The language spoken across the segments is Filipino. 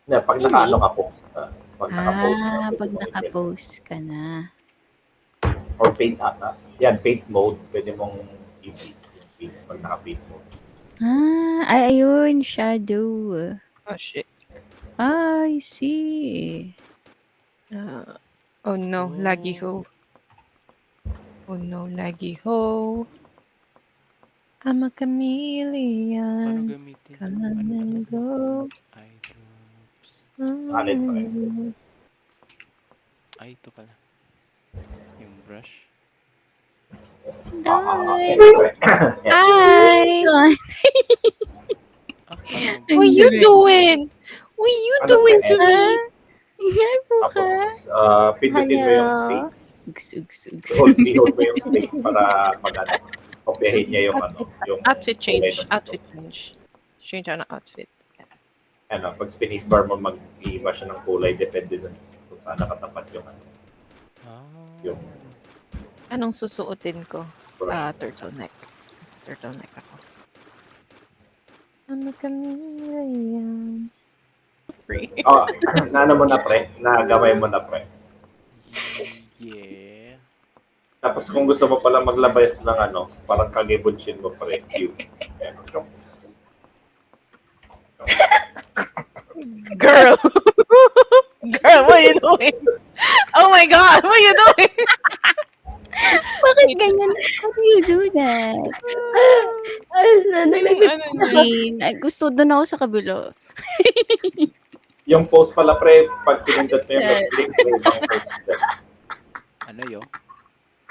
Na pag Really? naka-ano ka post, pag naka-post ka, pwede Pag mong i-build. naka-post ka na. Or paint ata. Yan, paint mode, pwede mong i-build yung paint pag naka-paint mode. Ayun, shadow. Oh, shit. I see. Oh no, laggy ho. Oh no, laggy ho. I'm a Paano chameleon. gamitin to? Come Ano to? and go. Eye drops. Alin pa rin. Ay, ito pala. Yung brush. Nice. Hi! Ah, paano What you doing? What you Ano doing pa to rin? me? Ingay po ka. Tapos, pindutin mo yung Hello? space. Ugs. I-hold mo yung space para mag-ano. Kopyahin niya yung ano. Yung Outfit kulay change. ng Outfit change. Change on outfit. ano, pag space bar mo, mag-iiba siya ng kulay. Depende dun kung saan nakatapat yung ano. Yung Anong susuotin ko? brush. Turtleneck. Turtleneck ako. I'm a chameleon. Free. Naano mo na pre? Nagamay mo na pre. Yeah. Tapos kung gusto mo pala maglabas ng ano, parang kagibunshin mo pre. Q. Ayan. Girl! Girl, what are you doing? Oh my god, what are you doing? Bakit ganyan? How do you do that? Gusto doon ako sa kabilo. Yung post pala pre, pag pinindot mo yung left-click, may ibang post dyan. Ano yo?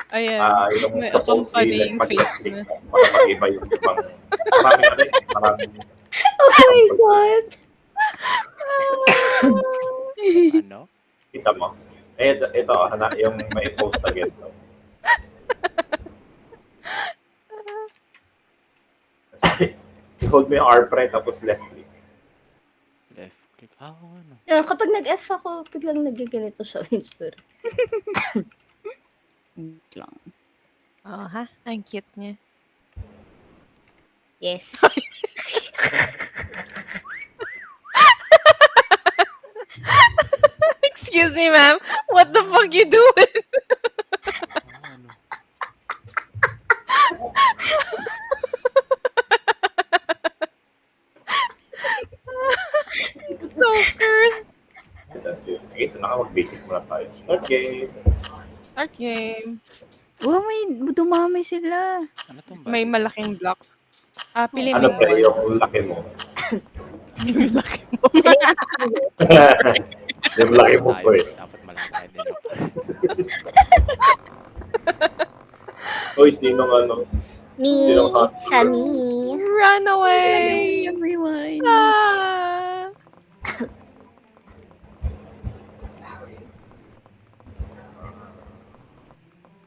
Ayan. Yung May sa post, accompanying face mag-left-click na. para mag-iba yung ibang, maraming Oh my God! Ano? kita mo. Ito, yung may post again. I-hold mo yung R pre, tapos left-click. Left click. Ano? Kapag nag-F ako, biglang nagaganito siya. Lang. Oh, ha? Ang cute niya. Yes. Excuse me, ma'am. What the fuck you doing? Ano? Stalkers. Sige, ito na ka, mag-basic muna tayo. Okay. Start game. May dumami sila. Ano tong May bagay? malaking block. Pili Ano mo pre, one. yung laki mo? Yung laki mo. Yung laki mo po eh. Dapat malaki tayo din. Uy, sinong ano? Me, Sinong hot? it's a me. Run away! Everyone. Ah!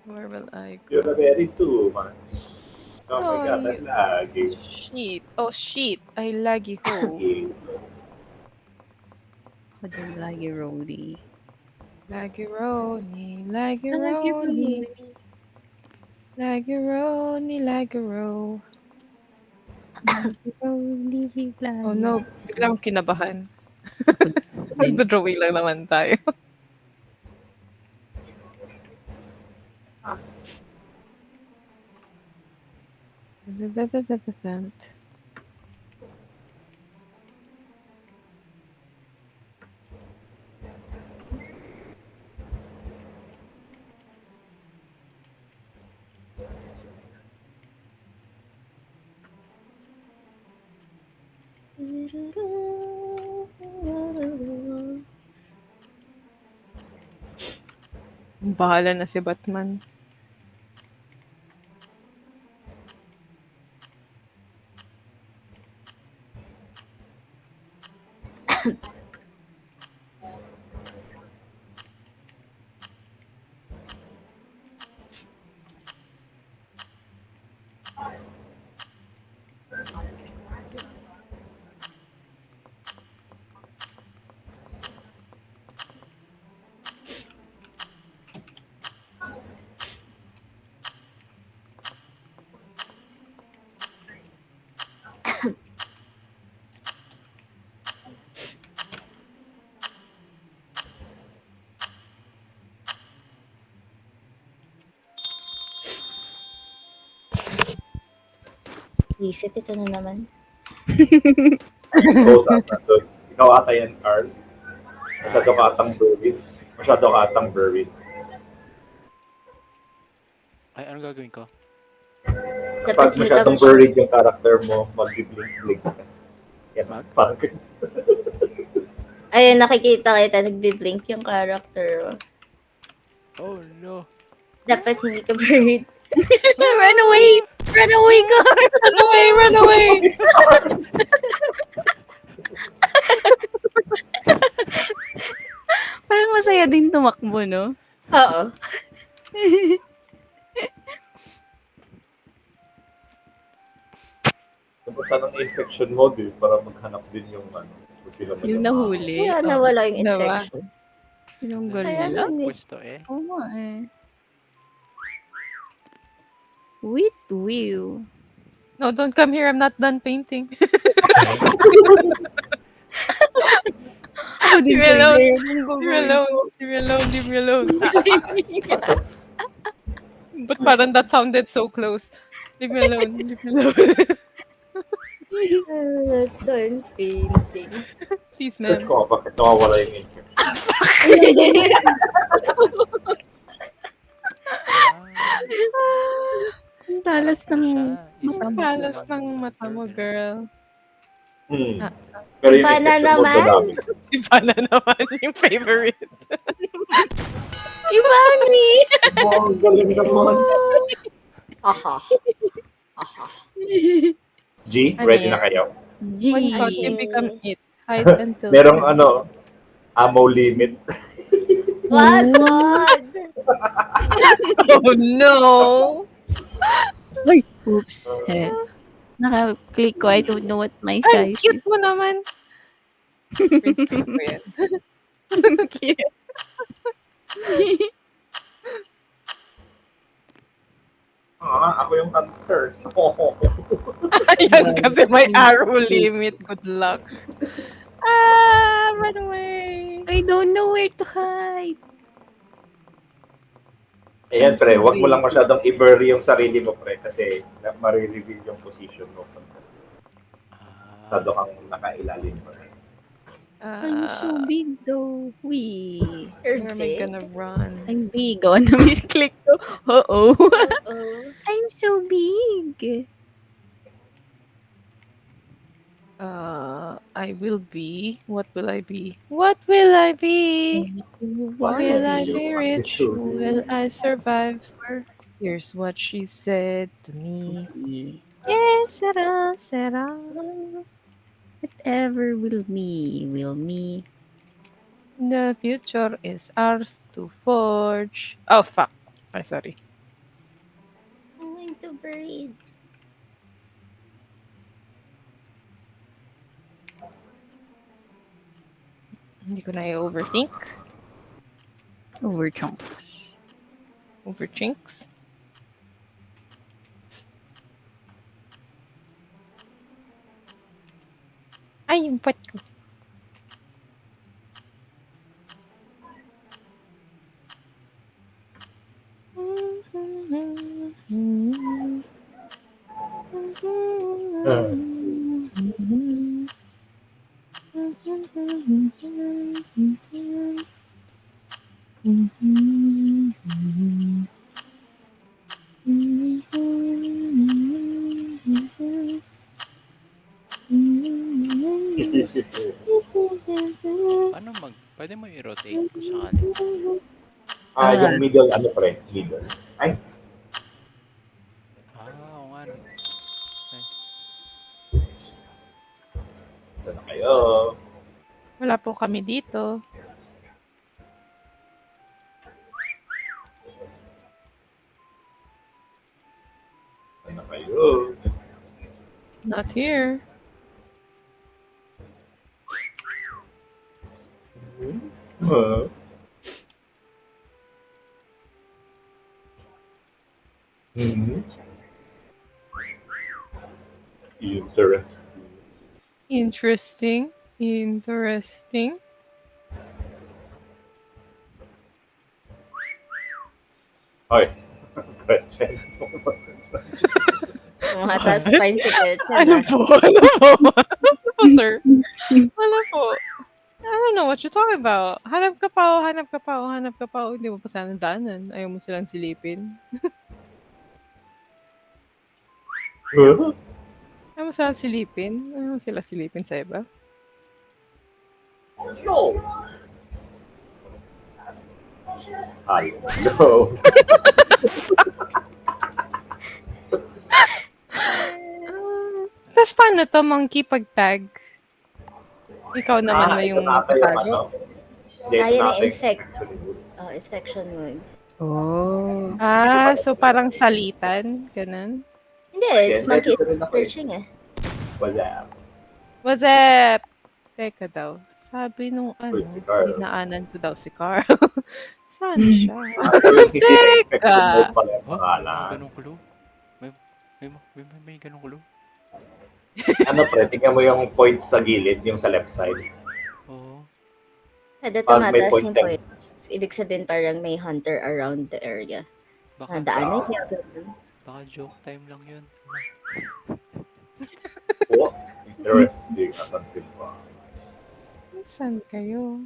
Where will I go? You're very too much. Oh my God, Ay. ang lagi. Shit. Oh, shit. I laggy ho. Lagi Rody. Laggy Roni. Laggy Lagi Roni. Laggy Roni. Laggy Ro. Rody. Oh no. Biglang kinabahan. Nagdodrawing lang naman tayo. Bahala na si Batman. Visit, ito na naman. Close up na doon. Ikaw ata yan, Carl. Masyado ka atang buried. Masyado ka atang buried. Ay, ano gagawin ko? Kapag Dapat masyadong hindi ka buried yung character mo, mag-blink-blink ka. Yan, Mag? parang Ayun, nakikita kita, nagbi-blink yung character. Oh no. Dapat hindi ka buried. Run away! Run away ka! Run away, run away! Parang masaya din tumakbo, no? Oo. Napunta ng infection mode para maghanap din yung ano. Kung sila man Yung nahuli. Kaya nawala yung Diba? infection. Tinanggal Kaya nila. nun eh. Pwesto eh. Oo nga eh. With you. No, don't come here. I'm not done painting. Ako din Leave me alone. Leave Leave me alone. Leave me alone. Leave me alone. But parang that sounded so close. Leave me alone. Leave me alone. Darn painting. Please, Search ma'am. ko bakit nawawala yung infection. Ang talas ng Isa mata mo. Kalas ng mata mo, girl. Pero yung Pana infection mode naman? madami. Si Pana naman yung favorite. Imani! Oh, ang galing naman. Aha. Aha. G, Ano ready yan? na kayo? G. When thought you become it. Hide until... Merong ano, ammo limit. What? What? Oh, no! Ay, oops. Eh. Naka-click ko. I don't know what my Ay, size cute mo naman. Print screen ko yan. Cute. Ako yung hunter. Ayan, kasi may arrow limit. Good luck. Run away. I don't know where to hide. Ayan, pre, wag mo lang masyadong i-bury yung sarili mo, pre, kasi marireveal yung position mo. Masyado kang nakailalim mo. I'm so big though. Wee. Where am I gonna run? I'm big. Oh, na-misclick ko. Uh-oh. Oh. I'm so big. I will be. What will I be? What will I be? Will I be rich? Will I survive? Here's what she said to me. Yes, Sarah, Sarah. Whatever will me. The future is ours to forge. Oh, fuck. I'm sorry. I'm going to breathe. Hindi ko na i-overthink. Over chunks. Overchinks. Ay, yung pat ko. Pwede mo i-rotate kung sakali. Yung middle, ano pre? Middle. Ay, Oo nga. No. ito na kayo. Wala po kami dito. Ito na kayo. Not here. Huh? Mhm. Interesting. Interesting. Ay. Gretchen. Mataas pa yung si Gretchen. Ano ah. po? Ano po? Ano po, sir? Wala po. I don't know what you're talking about. Hanap ka pa, hanap ka pa, hanap ka pa. Hindi mo pa sana daanan. Ayaw mo silang silipin. Ayaw mo silang silipin. Ayaw mo sila silipin sa iba. No. Hello. Tapos paano to, monkey, pag-tag? Ikaw naman na yung magtatago. Ayun yung infection mode. Oh. So parang salitan? Ganun? Hindi, it's monkey searching eh. What's up? Teka daw. Sabi nung Uy, si Carl. dinaanan ko daw si Carl. Saan siya? Teka. Ganong clue? May ganong clue? Ano pre, tingnan mo yung point sa gilid, yung sa left side. Oo. Kada Pag may tumataas point yung ten. point. Ibig sabihin parang may hunter around the area. Baka, Nadaanan niya. Ganun. baka joke time lang yun. Oh, interesting. Napansin ko. Saan kayo?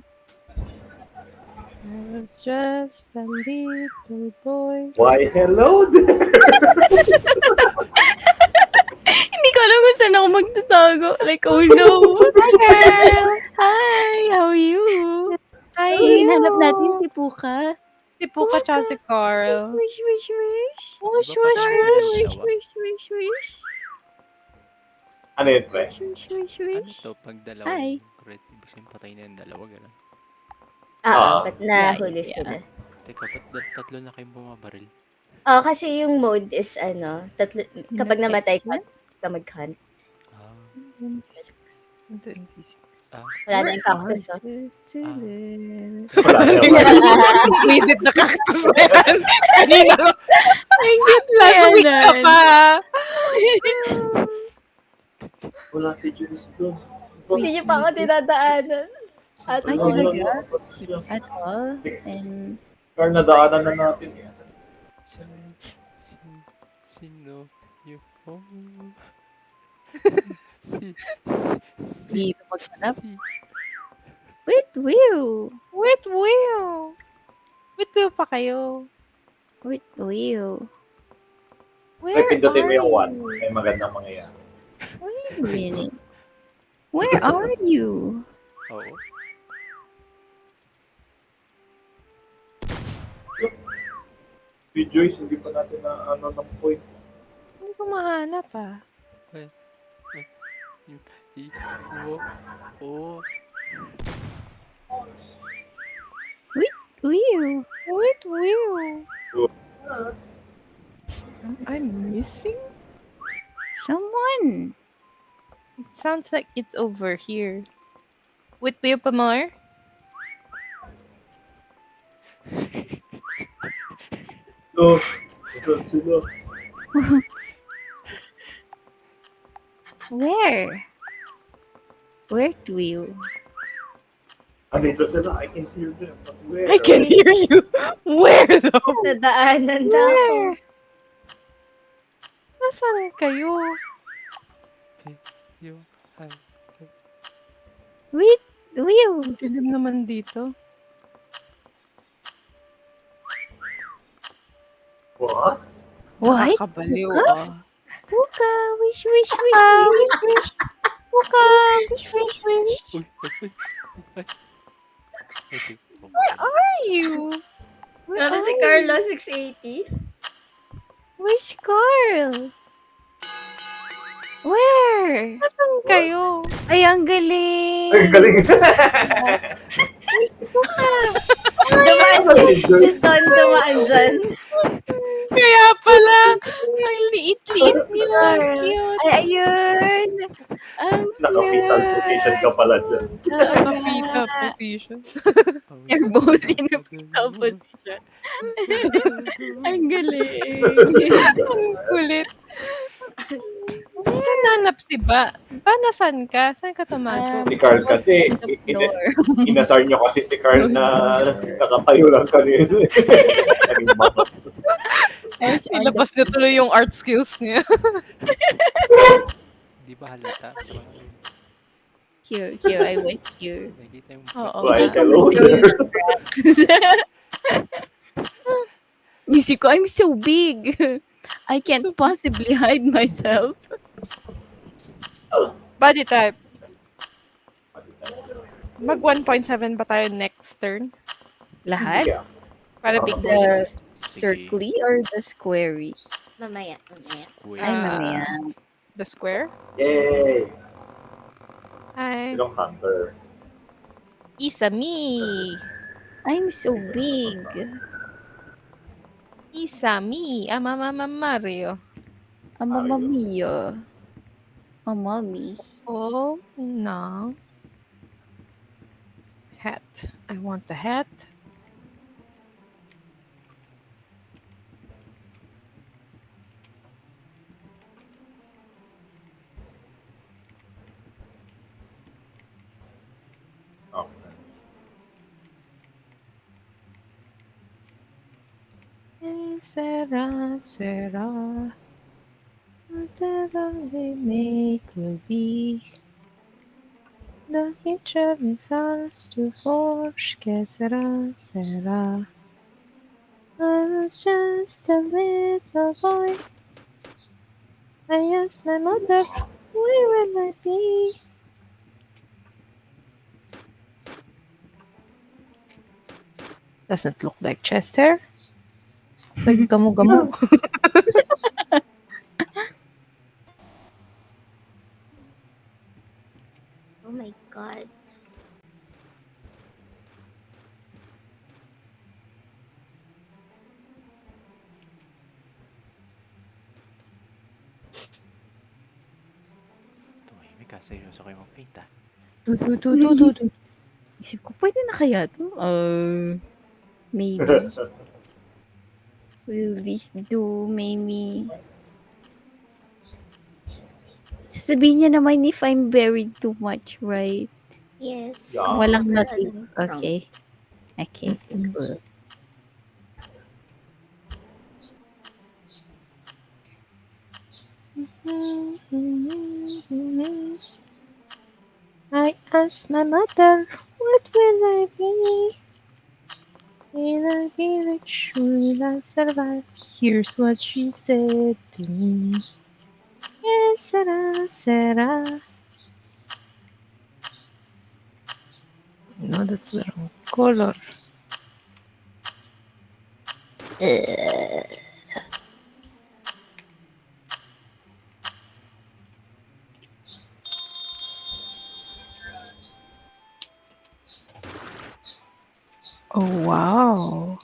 I was just a little boy. Why, hello there! Hindi ko alam kung saan ako magtatago. Like, oh no. Hi, girl. Hi, how are you? Hi, Hinanap natin si Puka. Si Puka tsaka si Carl. Wish, wish, wish. Wish, wish, wish. Wish, wish, wish, wish. Ano yun, pre? Wish, wish, Ano wish. to? Pag dalawa Hi. yung correct, ibig sabihin patay na yung dalawa, gano'n. Ba't nahuli Yeah. sila? Teka, ba't tatlo na kayong bumabaril? Kasi yung mode is kapag namatay ka mag-hunt. Ah, 26. Wala na yung cactus. Oh. Wala na naman. Visit na cactus na yan. Kanina ko. Ay, last week ka pa. Wala si Jules doon. Hindi niyo pa ako dinadaanan. Ay, talaga? At all? And Car, nadaanan na natin yan. Sino yung... hindi ko maghanap. si... Wait, Will. Wait, Will. Wait, Will pa kayo. Wait, Will. Where Ay, pindutin mo yung are 1. you? May magandang mangyayari. Wait a minute. Where are you? Oo. Si Joyce, hindi pa natin na ano ng point. Hindi ko mahanap Oo. Will. Wait, Will. Am I missing? Someone. It sounds like it's over here. Wait, Will pa more? So, ito sila. Where? Where to Will? Andito sila. I can hear them. But where? I can hear you. Where though? Nadaanan na ako. Where? Nasaan kayo? Yung... Wait, Will. Dilim naman dito. What? What? Nakakabaliw Puka. Wish, wish, wish. Wish, wish. Puka. Wish, wish, wish. Uy! Ay! Ay, sige. Where are you? Where Ano are si you? Carlo 680? Where's Carl? Where? Nasaan kayo? Ay, ang galing. Ang galing. Dumaan si Don, dumaan dyan. Kaya pala. Ang liit-liit niya. Cute. Ay, ayun. Ang Naka-fetal position ka pala dyan. Naka-fetal position. You're both in a fetal position. Ang galing. Ang kulit. Saan nanap si Ba? Ba, nasan ka? Saan ka tumago? Si Carl kasi, inasar nyo kasi si Carl na nakatayo lang kanina. Eyes on the Nilabas niya tuloy yung art skills niya. Di ba halata? Grabe. here, I was here. Nakikita yung Oo. Why, Hindi ka hello? mag-join ng pranks. Missy ko, I'm so big. I can't possibly hide myself. Body type. Mag 1.7 ba tayo next turn? Lahat? Yeah. Para big The circly or the squarey? Mamaya. Wait. Ay, mamaya. The square? Yay! Hi. Sinong hunter? Isa me. I'm so big. Isa me. Mama Mario. Mamma mia. Mommy. Oh, no. Hat. I want the hat. Okay. Sera. Whatever we make will be. The future is ours to forge. Que sera. I was just a little boy. I asked my mother, where will I be? Doesn't look like chest hair. Like gamo-gamo. Oh my God. Tumahimik ka. Seryoso kayo mag-paint ah. Du. Isip ko, pwede na kaya to? Maybe. Will this do, maybe? Sasabihin niya naman if I'm buried too much, right? Yes. Yeah. Walang Never notif. alam from. Okay. Okay, cool. I asked my mother, what will I be? Will I be rich? Will I survive? Here's what she said to me. Yes, sera. No, that's the wrong color. Oh, wow.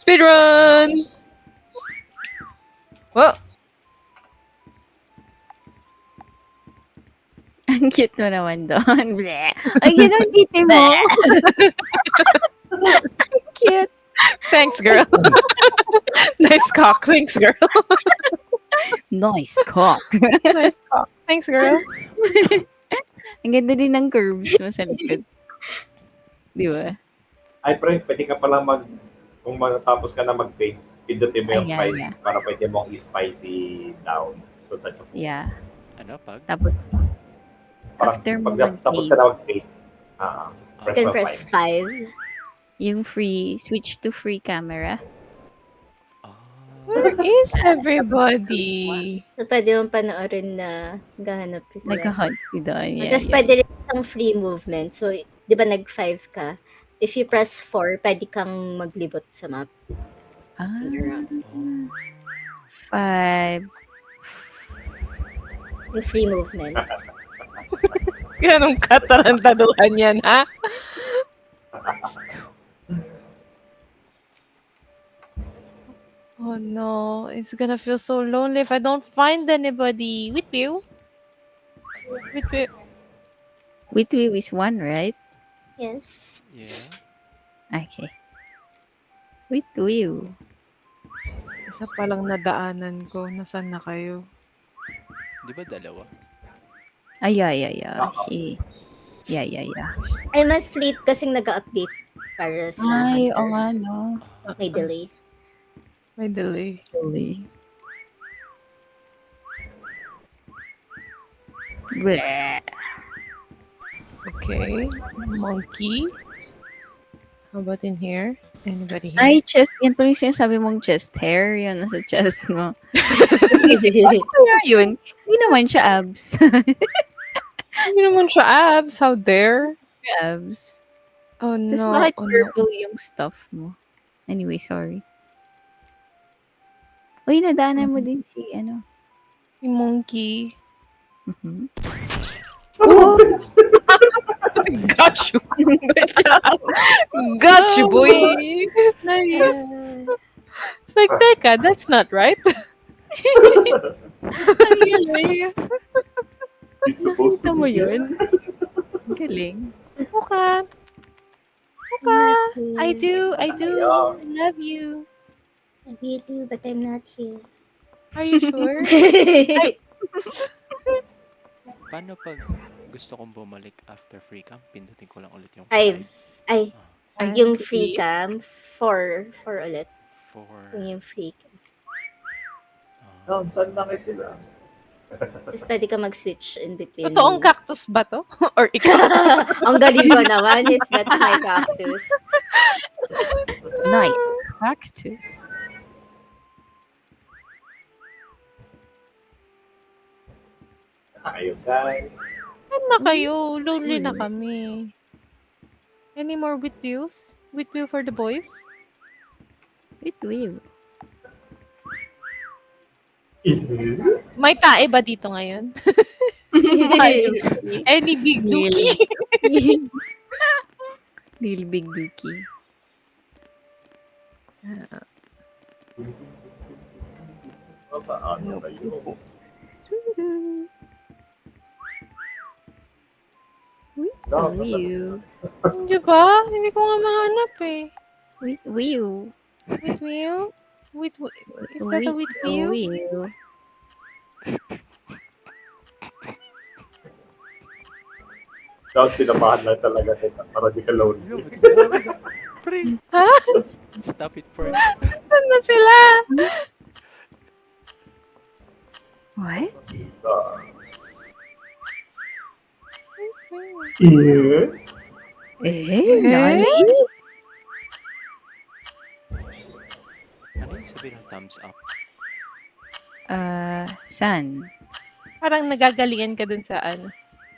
Speedrun! Whoa! Ang cute mo naman doon. Bleh. Ay, yun ang titi mo. Ang cute. Thanks, girl. Nice cock. Thanks, girl. Nice cock. Nice cock. Thanks, girl. Ang ganda din ng curves mo sa likod. Di ba? Ay, pre, pwede ka pala kung matapos ka na mag-paint, pindutin mo yung Ayan, file yeah. para pwede mong i-spicy down. So, Yeah. Ano pag? Tapos, parang after mo tapos mag-paint, ka na mag-paint, You can mo press file. 5. yung switch to free camera. Ah. Where is everybody? So, pwede mong panoorin na gahanap sila. Nagka-hunt si Don. Yeah, Tapos yeah. pwede rin isang free movement. So, di ba nag-5 ka? If you press 4, pwede kang maglibot sa map. Ah, Oh. 5. Yung free movement. Ganong katarantaduhan yan, ha? Oh no, it's gonna feel so lonely if I don't find anybody. With you? With you? Witwiw is 1, right? Yes. Yeah. Okay. Witwiw. Isa palang nadaanan ko. Nasaan na kayo? Di ba dalawa? Ay, si... Yeah. Ay, mas late kasing nag-update para sa Ay, Hunter. oo nga, no. Ah. May delay. May delay. Actually. Bleh. Okay. Monkey. How about in here? Anybody here? Ay, chest. Yan pala yung sinasabi mong chest hair. Yan, nasa chest mo. Hindi Kaya yun. Hindi naman siya abs. Hindi naman siya abs. How dare? abs. Oh Tapos no. bakit Oh no. purple yung stuff mo? Anyway, sorry. Uy, nadaanan mo din si, ano. Si monkey. Mhm. Oh! Got you. Good job. Got you, boy. Nice. It's like, teka, that's not right. Ang galing. It's supposed Nakita to mo be yun? Ang galing. Muka. I do. Yeah. Love you. You do, but I'm not here. Are you sure? Paano pag gusto kong bumalik after free camp? Pindutin ko lang ulit yung Ay, Ah, yung free cam, 4 ulit. for... Yung free cam. No, saan na kayo sila? Tapos pwede ka mag-switch in between. Totoong cactus ba to? Or ikaw? Ang galing ko naman if that's my cactus. Nice. Cactus. Ayun, guys. Saan na kayo? Lonely na kami. Any more with views? With view for the boys? With you. May tae ba dito ngayon? Any big dookie? Little big dookie. Paano kayo? With you. Di ba? Hindi ko nga mahanap eh. With you. With view? Is that a with view? you. Dapat sinamahan lang talaga kita para di ka lonely. Pre! Ha? Stop it first. Saan na sila? What? Nani? Ano yung sabihin ng thumbs up? San? Parang nagagalingan ka dun sa ano.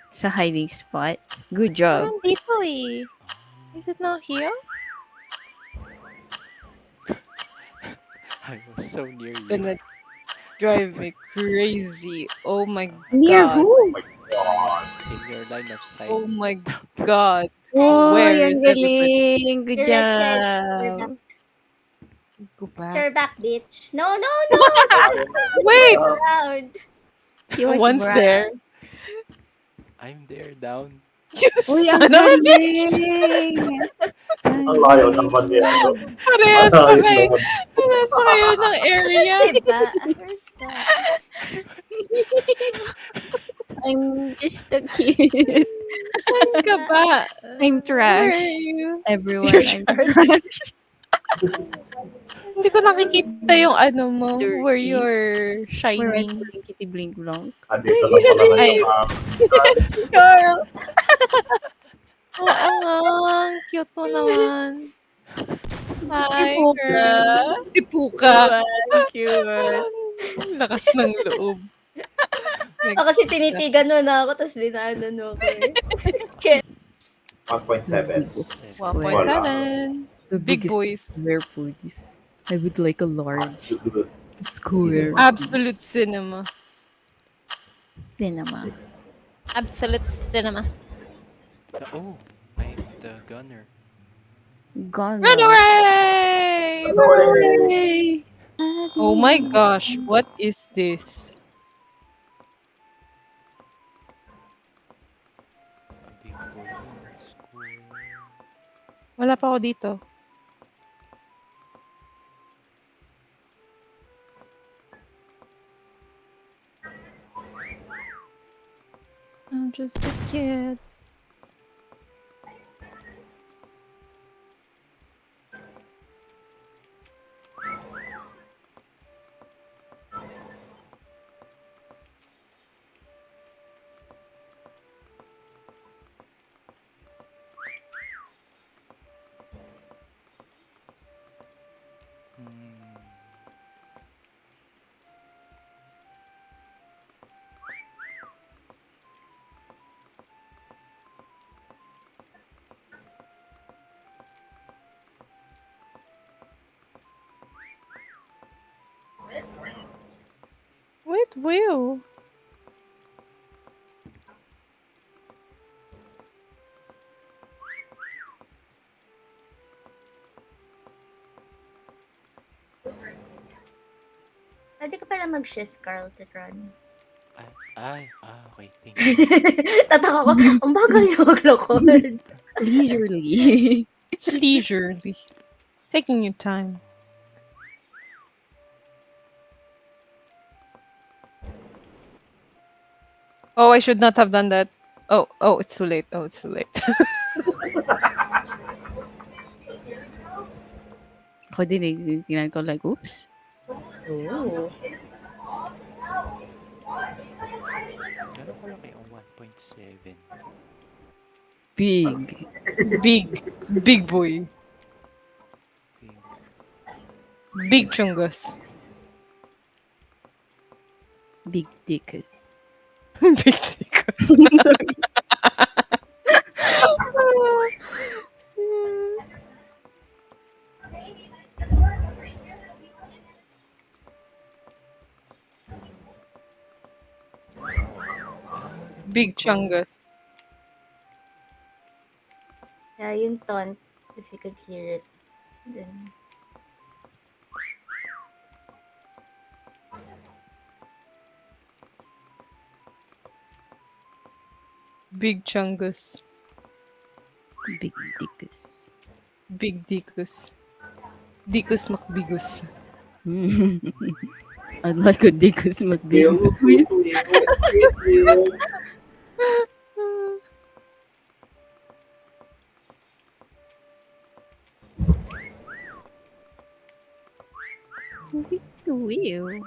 Sa hiding spot. Good job. Parang dito eh. Is it not here? I was so near you. Gonna drive me crazy. Oh my Near god. who? In your line of sight. Oh my god. Oh, Where ang is everybody? galing. Good You're right, Chad. job. Go back. Turn back, bitch. No. Wait! Loud. He was Once right. there. I'm there, down. You Uy, ang son of a bitch! galing. Ang layo naman yan. Parehas pa Ayos kayo. naman. Parehas pa kayo ng area. Diba? First ka. I'm just a kid. Saan ka ba? I'm Where trash. are you? Everyone, You're I'm trash. trash. Hindi ko nakikita yung ano mo. Dirty. Where you're We're at shining. Kitty Blink Blanc. Andito lang pala Ay. ngayon. Carl! Ang cute mo naman. Hi, Puka. girl. Si Puka. Cute. Lakas ng loob. Kasi tinitigan mo na ako, tapos dinaanan mo ako eh. 1.7. 1.7. The Big boys. square, please. I would like a large square. Absolute cinema. Cinema. Absolute cinema. Oh, I'm the gunner. Gone. Run away! Hooray! Oh my gosh, what is this? A big boy score. Wala pa ako dito. I'm just a kid. will. Pwede ka pala mag-shift, Carl, to run. Okay. Thank you. Tataka ko, ang bagal niya maglakad. Leisurely. Leisurely. Taking your time. Oh, I should not have done that. Oh, it's too late. Oh, it's too late. Ako din, tingnan ko like, oops. Oo. Gano'n pala kayo ang 1.7? Big. Big boy. Okay. Big chungus. Big dickus. Big dick. Big chungus. Yeah, yung taunt, if you could hear it, then... Big chungus. Big dickus. Big dickus. Dickus McBigus. I'd like a dickus McBeals, please. Wheel.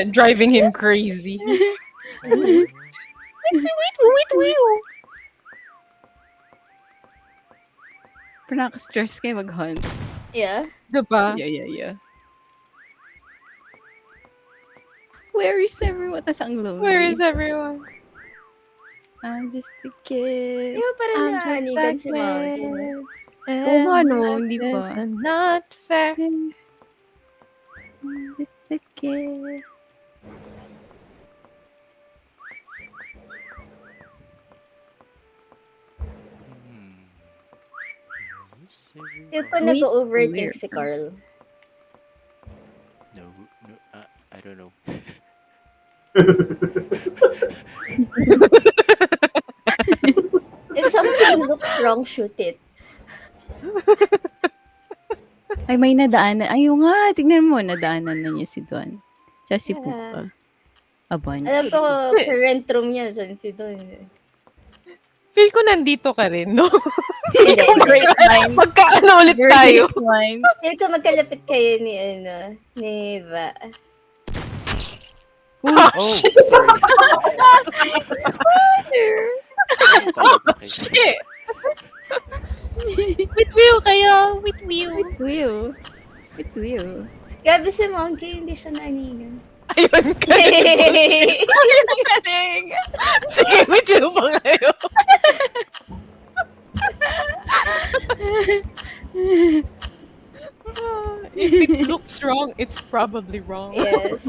Driving him crazy. Pero nakaka-stress kayo mag-hunt. Yeah. Diba? Yeah. Where is everyone? Tas ang lonely. Where is everyone? I'm just a kid. Di ba parang naanigan si Monkey? No? Oo nga, no? Hindi pa. Not fair. I'm just a kid. Feel ko Wait, nag-overthink weird. si Carl. No, I don't know. If something looks wrong, shoot it. Ay, may nadaanan. Ayun nga, tignan mo, nadaanan na niya si Don. Tsaka si Yeah. Puka. A bunch. Alam ko, current room niya, saan si Don. Feel ko nandito ka rin, no? Hindi, Great mind. Magkaano ulit tayo? Great mind. Feel ko magkalapit kayo ni, ni Eva. Oh, sorry. Shit! With wheel kayo! With wheel! With wheel. Grabe si Monkey, hindi siya naanigan. Ayun ka! Sige, with wheel pa kayo! If it looks wrong, it's probably wrong. Yes.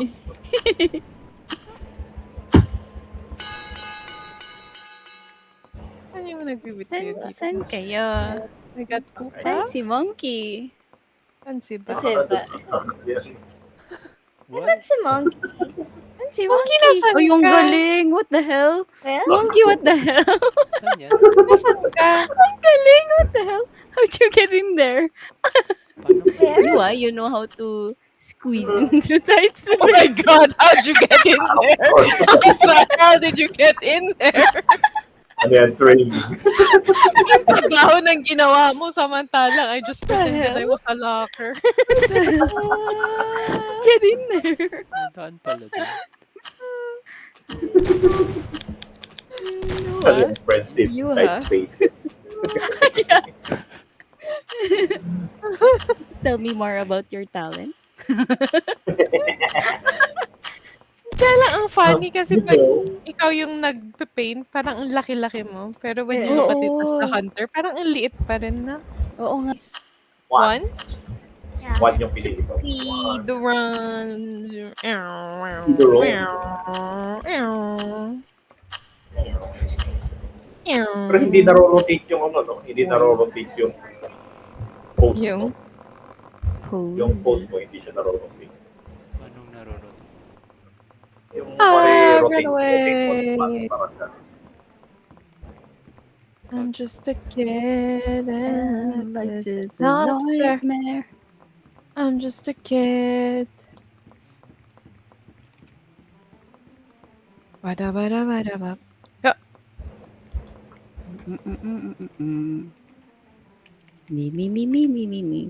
Ano yung nag-with wheel dito? San kayo? I got Kuka? San si Monkey? San si ba? Kasi ba? What? Saan si Monkey? San si Monkey, Monkey? nasan Oh, yung ka? galing. What the hell? Well, Monkey, what the hell? Saan yan? Nasaan ka? Ang galing. What the hell? How'd you get in there? Paano where? You know how to squeeze into tight Oh my space. god, how'd you get in there? How did you get in there? Ano yan, training. Ang trabaho ng ginawa mo samantalang I just pretended I was a locker. Get in there. Daan pala din. Ano yung friendship, You, tight ha? spaces. Tell me more about your talents. Kaya lang ang funny kasi pag ikaw yung nagpe-paint, parang ang laki-laki mo. Pero when you Yeah. look at it as the Oo. hunter, parang ang liit pa rin na. Oo nga. One? Yeah. One yung pinili ko. Speed run. Pero hindi naro-rotate yung ano, no? Hindi naro-rotate yung post Yung? mo. Yung post mo, hindi siya naro-rotate. Anong narunod? Yung Ah, rotate run away. parang ganun. I'm just a kid and Life this is a not fair. nightmare. I'm just a kid. Bada bada bada bap. Me.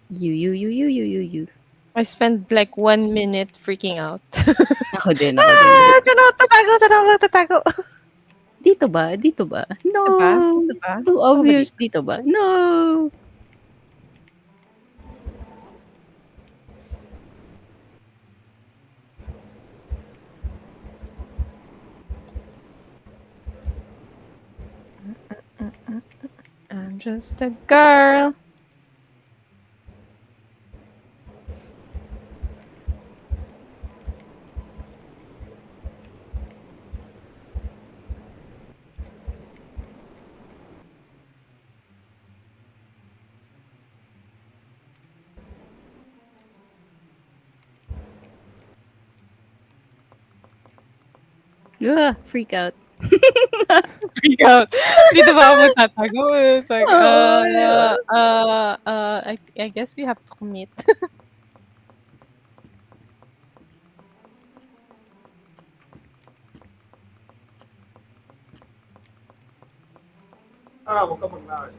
You. I spent like 1 minute freaking out. Ako din. Tatago. Dito ba? No. Diba? Too obvious dito ba? No. I'm just a girl. Freak out. Freak out. Dito ba ako magtatago? It's like, Oh, I guess we have to commit. Huwag ka mag-nakit.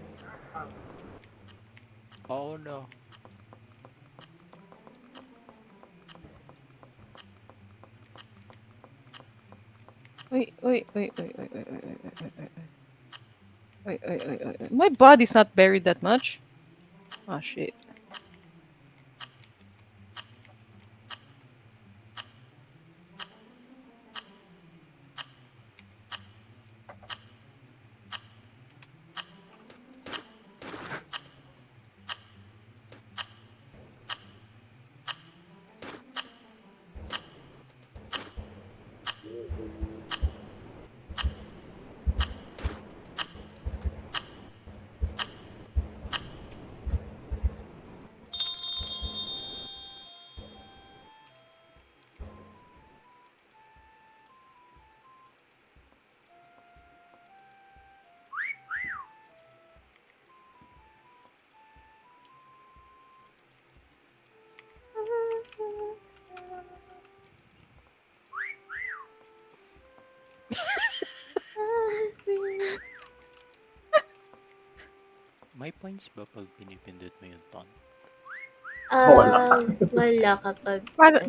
Oh no. Wait. My body's not buried that much. Oh shit. May points ba pag pinipindot mo yung taunt? Wala kapag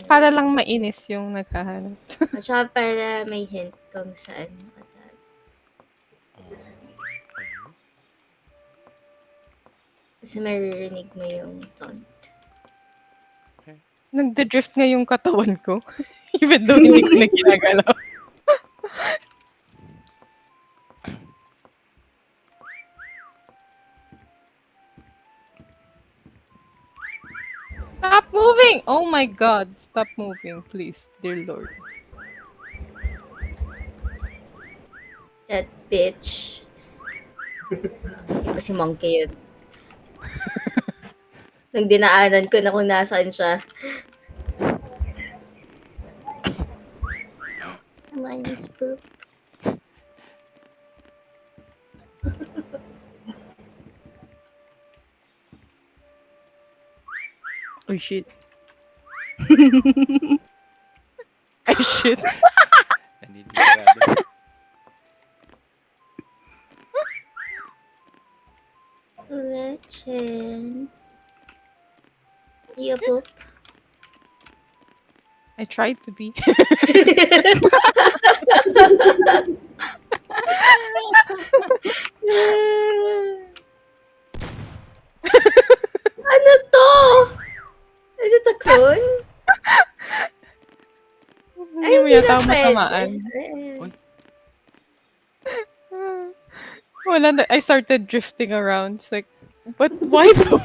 Para lang mainis yung naghahanap. at saka para may hint kung saan nakatag. Okay. Kasi maririnig mo yung taunt. Nagde-drift nga yung katawan ko. Even though hindi ko na ginagalaw. Stop moving! Oh my god. Stop moving, please. Dear Lord. That bitch. Hindi ko si Monkey yun. Nung dinaanan ko na kung nasaan siya. Come on, spook. Oh shit. Ay, shit. Naniniwala. Gretchen. You poop. I tried to be. Ano to? Is it a clone? Hindi mo yata ako pwede. matamaan. Uy. Wala na. I started drifting around. It's like, but why though?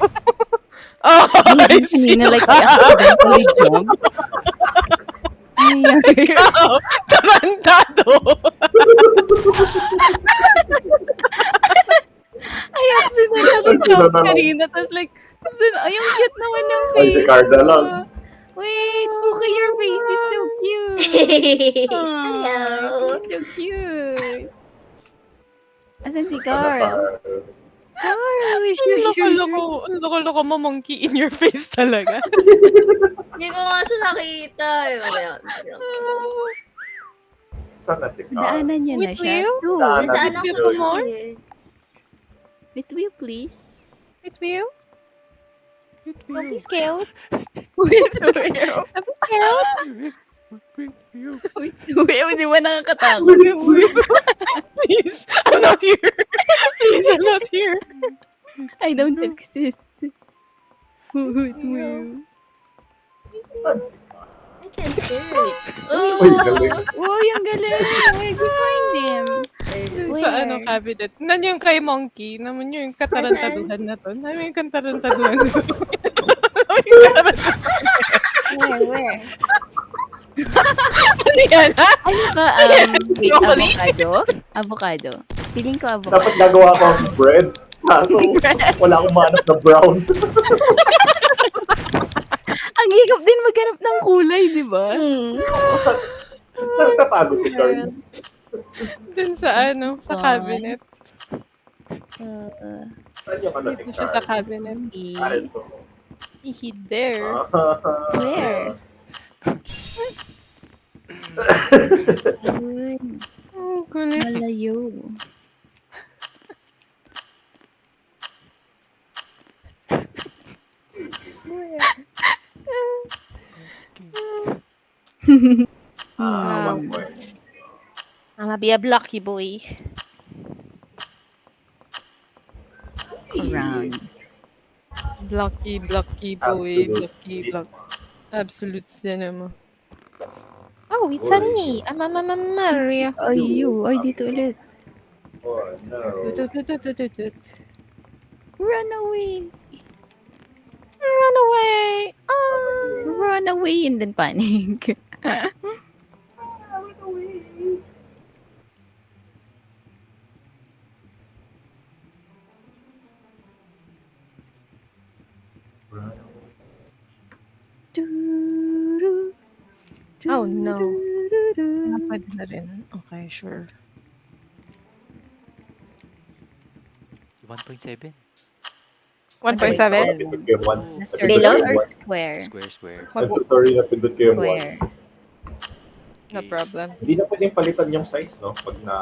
Oh, I see. Kanina like I accidentally jumped. Ikaw, tarantado. I accidentally jumped kanina. Tapos like, ay, ang cute naman ng Ay, face si Carda mo. lang. Wait, Puka, your face is so cute. Hello. You're so cute. Asan si Ano Carl? pa? Carl, wish Ang you loko-loko mo monkey in your face talaga. Hindi ko nga siya nakita. Saan na si Carl? Daanan niya na With siya. you? Dude, Daanan. Nadaan ako With you, dito more? eh. with you, please. With you? Don't be scared. With you. Don't be scared. With you, di ba nakakatakot? Please, I'm not here. Please, I'm not here. I don't exist. With you. I can't do it. Uy, galing. Oh, yung galing. Where'd you find him? Sa ano cabinet. Nan yung kay Monkey. Naman yung katarantaduhan na to. Naman yung katarantaduhan na to. Where? Ano yan, ha? Ano ka? Wait, Broccoli? avocado. Feeling ko Dapat avocado. gagawa ko ng bread. Kaso, wala akong manap na brown. Ang higap din maghanap ng kulay, di ba? Nagtatago si Carl. Dun sa ano, sa cabinet. Saan yung ano ni Dito siya sa Carl? cabinet. Ah, ito. He hid there. Where? Yun. Oh, kulit. Malayo. One point. I'ma be a blocky boy. Around. Blocky boy. Absolute Blocky, sin. block. Absolute cinema. Oh, it's a me. I'm a Maria. Ay, ay, dito ulit. Oh, no. Run away. Run away. Run away and then panic. Oh, no. Pwede na rin. Okay, sure. 1.7? 1.7? Pindot ko yung one. Na Below circle or One. square? Square. Sorry, napindot ko yung one. Square. No problem. Hindi na pwedeng palitan yung size, no? Pag na...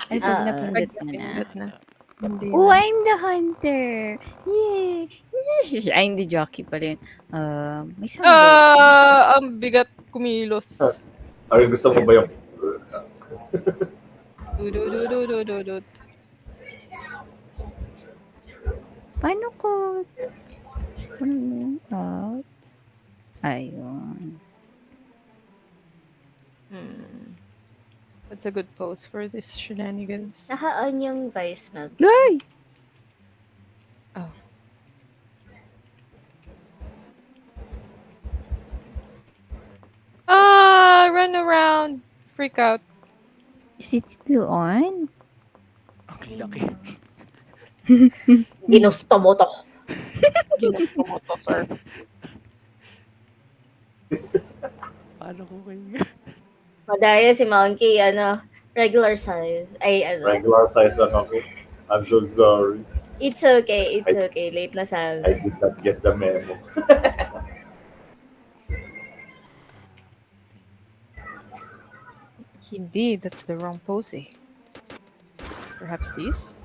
Ay, pag Ah, napindot mo na. Pindot na. Hindi Oh, na. I'm the hunter! Yay! Ay, hindi jockey pala yun. May sound. Ang bigat kumilos. Ay, gusto mo ba yung... Dududududududud. Paano ko? Out. Ayun. That's a good pose for this shenanigans. Naka-on yung vice map. Ay! Run around. Freak out. Is it still on? Ang laki. Ginusto mo to. Ginusto mo to, sir. Paano ko kayo? Madaya si Monkey, regular size. Ay, Regular size lang ako. I'm so sorry. It's okay, it's okay. Late na sa I did not get the memo. Hindi, that's the wrong pose eh. Perhaps this?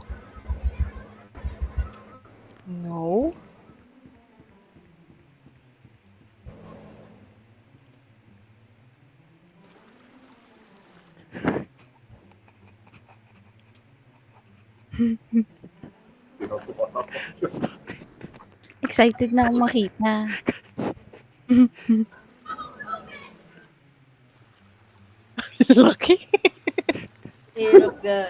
No. Sino tumatakot? Excited na akong makita. Lucky. Hirap ga.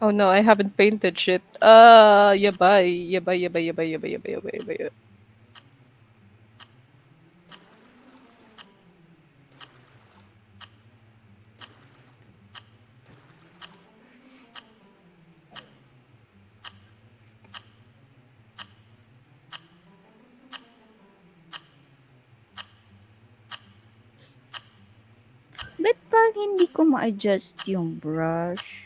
Oh no, I haven't painted shit. Yabay. Yabay, yabay, yabay, yabay, yabay, yabay, yabay. Ba't pag hindi ko ma-adjust yung brush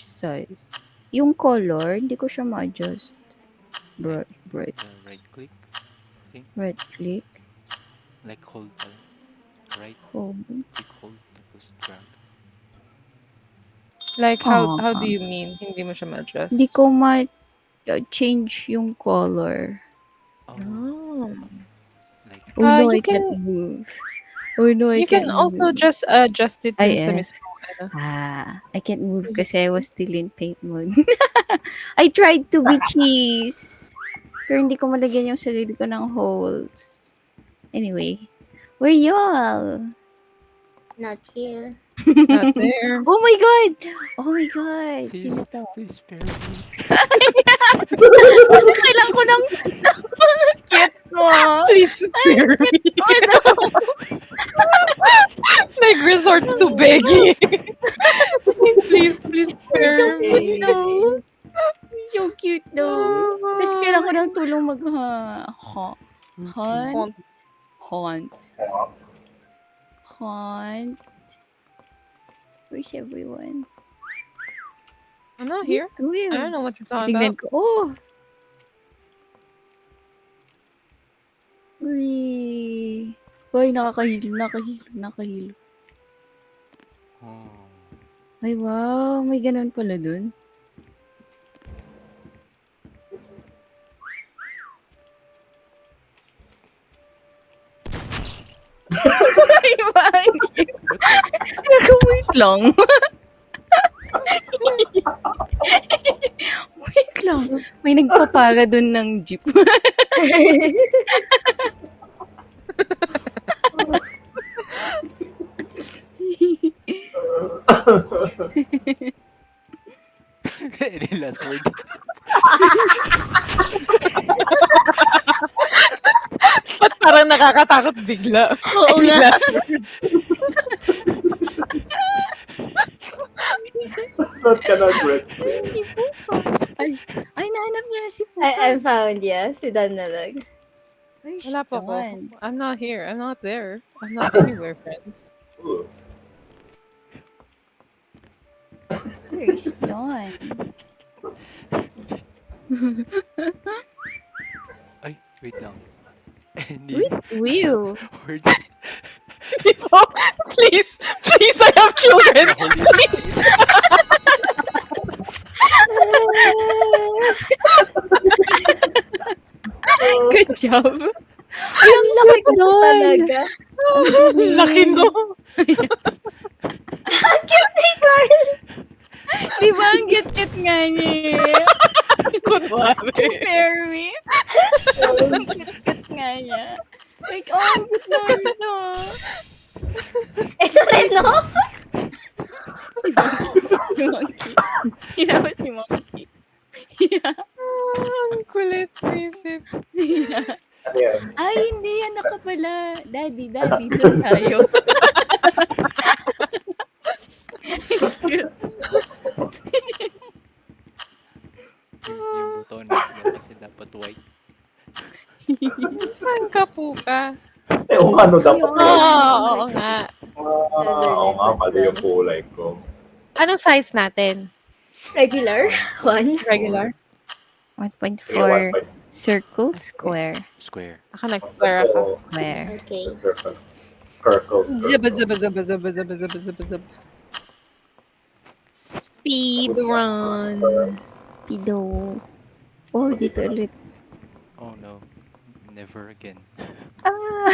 size, yung color, hindi ko siya ma-adjust. Brush, Right click. Think. right click, Like hold pala. Right hold. click hold. Tapos drag. Like, how do you mean? Hindi mo siya ma-adjust? Hindi ko ma-change yung color. Oh. Oh. Like. Oh no, you I can't move. Oh no, I You can't can also move. just adjust it Ay, dun sa yes. mismo. Ano. I can't move kasi I was still in paint mode. I tried to be cheese. Pero hindi ko malagyan yung sarili ko ng holes. Anyway, where y'all? Not here. Not there. Oh my God! Oh my God! Please, Sino to? please spare me. Kailangan ko ng cute mo. Please spare me. Oh no! Nag-resort to begging. Please So spare me. cute though. So cute though. Tapos kailangan ko ng tulong haunt. Where's everyone? I'm not here. I don't know what you're talking Tingnan about. ko. Oh! Uy! Uy, nakakahilo. Oh. Ay, wow. May ganun pala dun. Ay, bakit? Wait lang. Wait lang. May nagpapara dun ng jeep. Any last words? Ba't parang nakakatakot bigla? Oo nga. Not ka na, Brett. Ay, nahanap niya na si Pupa. I found ya. Si Dan na lang. Where's Wala pa ko. Dawn? I'm not here. I'm not there. I'm not anywhere, friends. Ooh. Where's Dawn? Ay, wait lang. Any With Will. words? Please, I have children. Good job. Ay, ang laki doon. Talaga. Laki no. Di ba ang cute-cute nga niya? Kunwari. Compare me. Ang cute-cute nga niya. Like, oh, ang cute naman ito. Ito rin, no? Si Monkey. Hinawa si Monkey. Yeah. Ang kulit, visit. Ano yan? Ay, hindi yan naka pala. Daddy, doon tayo. Yung buto na kasi dapat white. Saan ka po ka? Kung ano dapat Oo, yun. oo nga. Oo nga, pala yung kulay ko. Anong size natin? Regular. One. Regular? 1.4 circle, square. Square. Ako nag-square ako. Square. Okay. Circle. Zaba, zaba, zaba, zaba, zaba, zaba, zaba, zaba. Speed run. Pido. Oh, dito ulit. Oh no. Never again. Ah!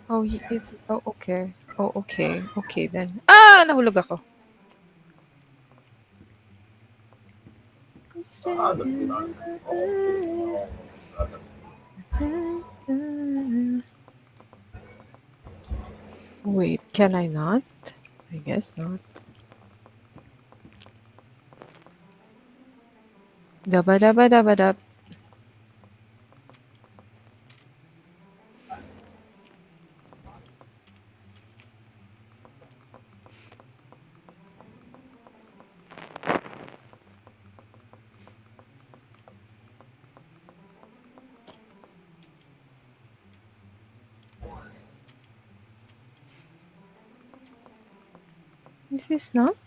Oh, it's... Oh, okay. Oh, okay. Okay then. Ah! Nahulog ako. Wait, can I not? I guess not. Dabba dabba dabba dab. Is this not?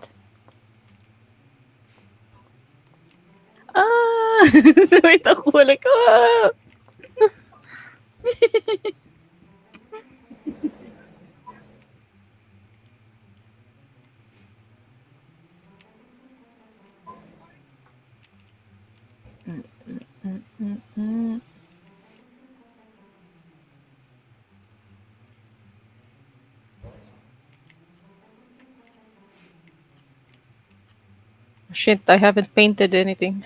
Ah! So wait ako like, ah! Shit, I haven't painted anything.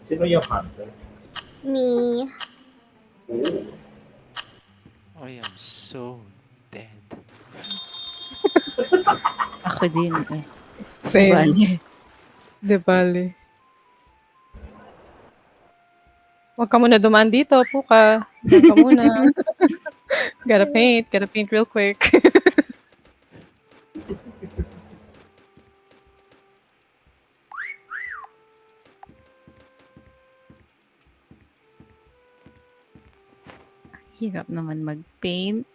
Sino yung hunter? Me. I am so dead. Ako din eh. Same. Bali. De bale. Huwag ka muna dumaan dito, puka. Diyan ka muna. Gotta paint real quick. Hirap naman mag-paint.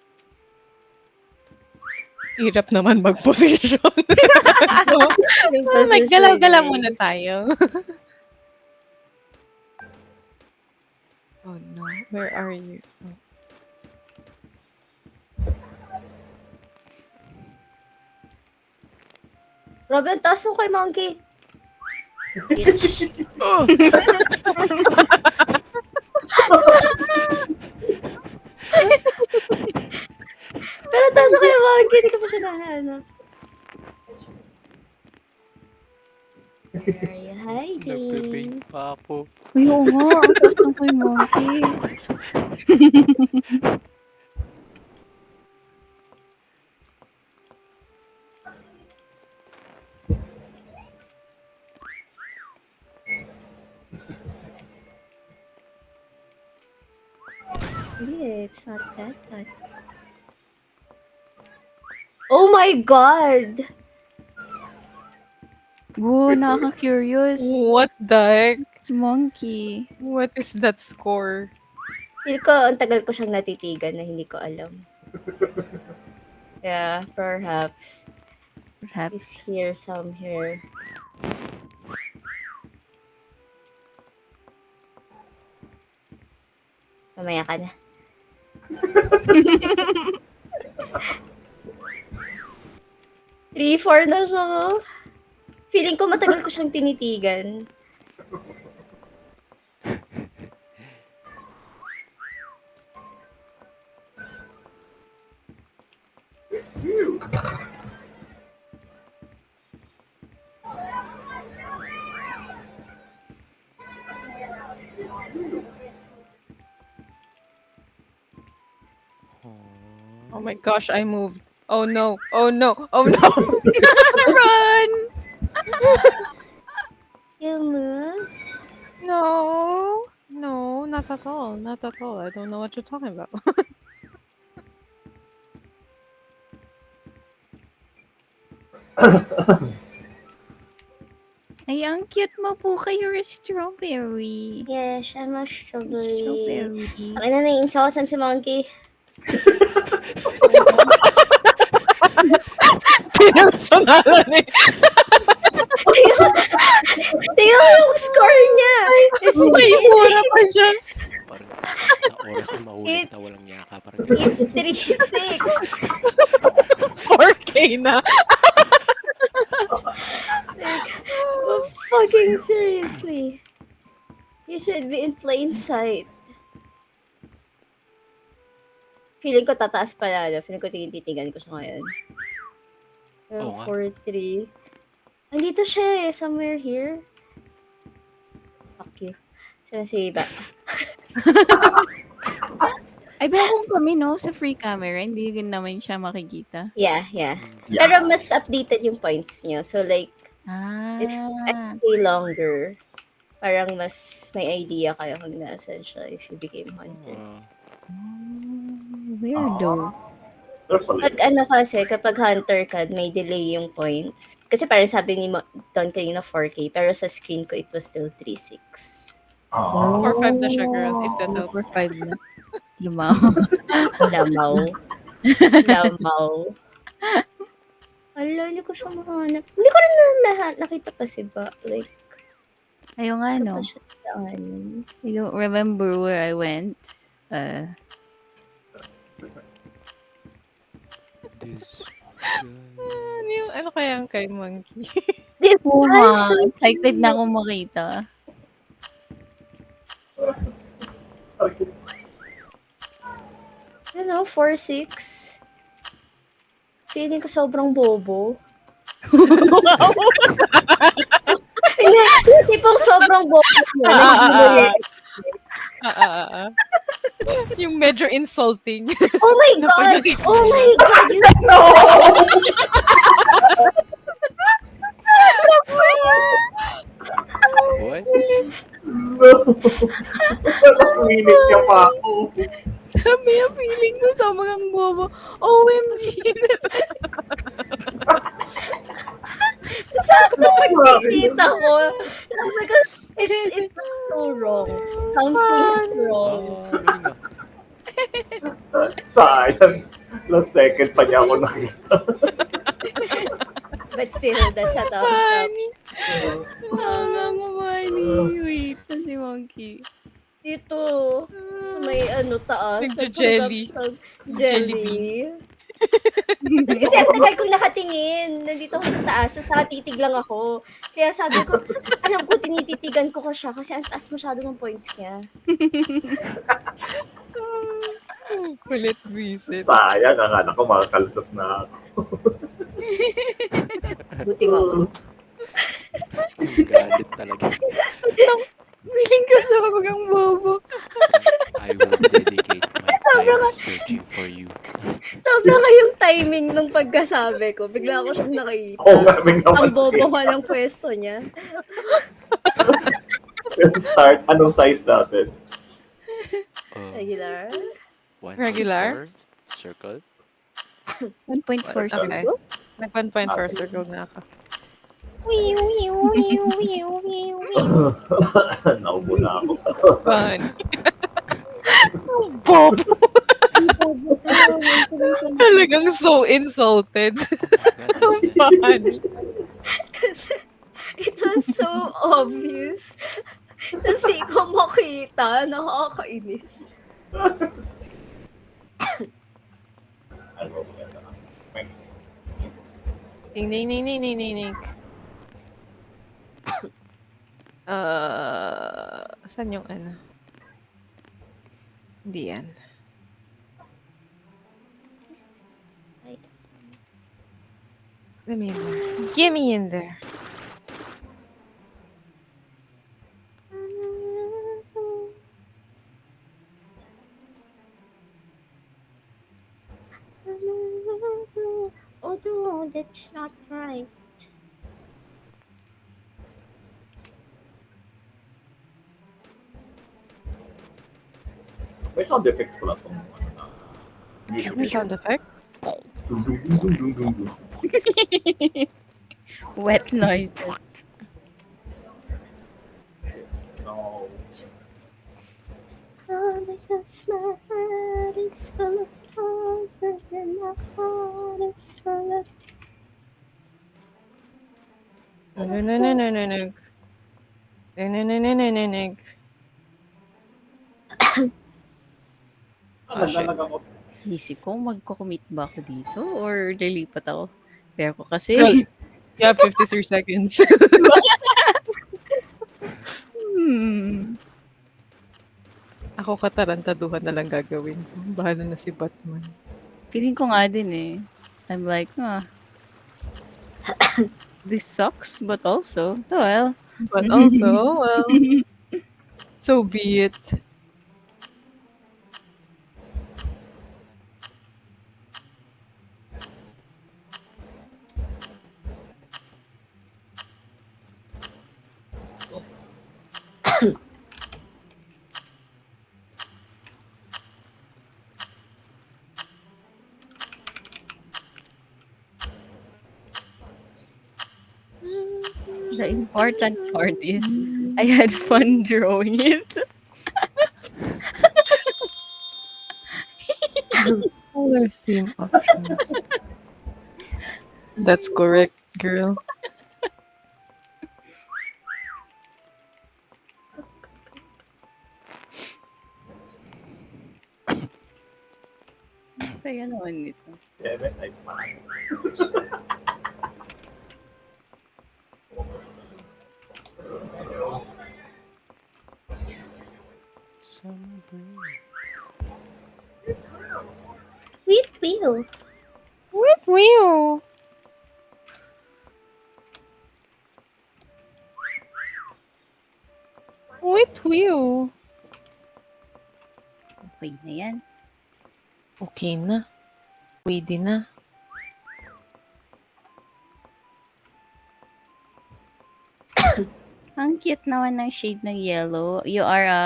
Hirap naman mag-position. Naggalaw-galaw muna tayo. Oh no, where are you? Oh. Robin, taas mo kay Monkey. Bitch. Pero taas mo kay Monkey, hindi ko pa siya nahanap. Where are you hiding? Nagpe-paint pa ako. Uy, oo nga. Ang taas ng kay Monkey. Yeah, it's not that bad. Oh my god! Whoa, nakaka-curious. What the heck? It's Monkey. What is that score? Feel ko, ang tagal ko siyang natitigan na hindi ko alam. Yeah, perhaps. Perhaps. He's here somewhere. Mamaya ka na. Three, four na siya. Feeling ko matagal ko siyang tinitigan. Oh my gosh, I moved. Oh no, oh no, oh no! Run! You moved? No, no, not at all, not at all. I don't know what you're talking about. Ay, ang cute mo po kayo, strawberry. Yes, I'm a strawberry. Strawberry. Akin na naiinsa ko saan si Monkey. Pinagsangalan eh. Tingnan mo yung score niya. May mura pa siya. Parang sa oras na mahuli na walang yaka. Parang It's 3-6. 4K na. Fucking seriously. You should be in plain sight. Feeling ko tataas pala. Feeling ko titigan ko siya ngayon. Oo nga. 4-3. Andito siya eh. Somewhere here. Fuck you. Saan si Iba? Ay, pero kung kami, no, sa free camera, hindi rin naman siya makikita. Yeah. Yeah. Pero mas updated yung points niyo. So like, if I Ah. stay longer, parang mas may idea kayo kung nasan siya if you became hunters. Weirdo. Pag ano kasi, kapag hunter ka, may delay yung points. Kasi parang sabi ni Don kanina 4K, pero sa screen ko it was still 3-6. 4-5 na siya, girl, if that helps. 4-5 na. Lumaw. Lamaw. Lamaw. Ala, hindi ko siya mahanap. Hindi ko rin nakita pa si Ba. Like, Ayun nga, no. pa siya sa ano. I don't remember where I went. this Ano kaya ang kay Monkey? Di ba? Oo nga, So excited na akong makita. Ano, 4-6. Feeling ko sobrang bobo. Hindi, yung tipong sobrang bobo na. Yung medyo insulting. Oh my God! Oh my God! What? Minute ka pa ako. Sabi yung feeling ko sobrang bobo. OMG! Nakikita ko. Oh my God! It's so wrong. Something's wrong. Galing ah. Sayang. Last second pa niya ako nakita. But still, that's a thumbs up. Ang funny. Wait, saan si Monkey? Dito, sa may ano, taas. Nagja-jelly. Jelly. Kasi ang tagal kong nakatingin. Nandito ako sa taas. Sa titig lang ako. Kaya sabi ko, alam ko, tinititigan ko siya kasi ang taas masyado ng points niya. Kulit visit. Sayang, ang anak ko makakalusot na ako. Buti nga. Galit talaga. Feeling ko sobrang bobo. I will dedicate my time searching for you. Sobra kayong timing nung pagkasabi ko. Bigla ako siyang nakita. Oo nga, may naman. Ang bobo ka ng pwesto niya. Start, anong size natin? Regular. Regular? Circle. 1.4 Okay. circle? Nag-1.4 circle na ako. Naubo na ako. Fun. Bob! Talagang so insulted. Funny. Kasi it was so obvious. Tapos di ko makita. Nakakainis. Ano, Ding, ding, ding, ding, ding, ding, ding. Saan yung ano? Hindi yan. Let me in there. Get me in there. Oh no, that's not right. may sound effects pala itong ano na. May sound effect? Dung, dung, dung, dung, dung, dung. Wet noises. because my head is full of poison and my heart is full of... Nanananig. Nanananig. Oh, shit. Naglalag ako. Isip ko, magko-commit ba ako dito or lilipat ako? Pero ko kasi, Girl, you have 53 seconds. Ako katarantaduhan na lang gagawin ko. Bahala na si Batman. feeling ko nga din eh. I'm like, this sucks, but also, oh well. But also, well, so be it. The important part is, I had fun drawing it. Color theme options. That's correct, girl. Saya naman nito. 7 ay fine. Summer breeze. Sweet wheel. With wheel. With wheel. Okay na yan. Okay na. Pwede na. Ang cute naman ng shade ng yellow. You are a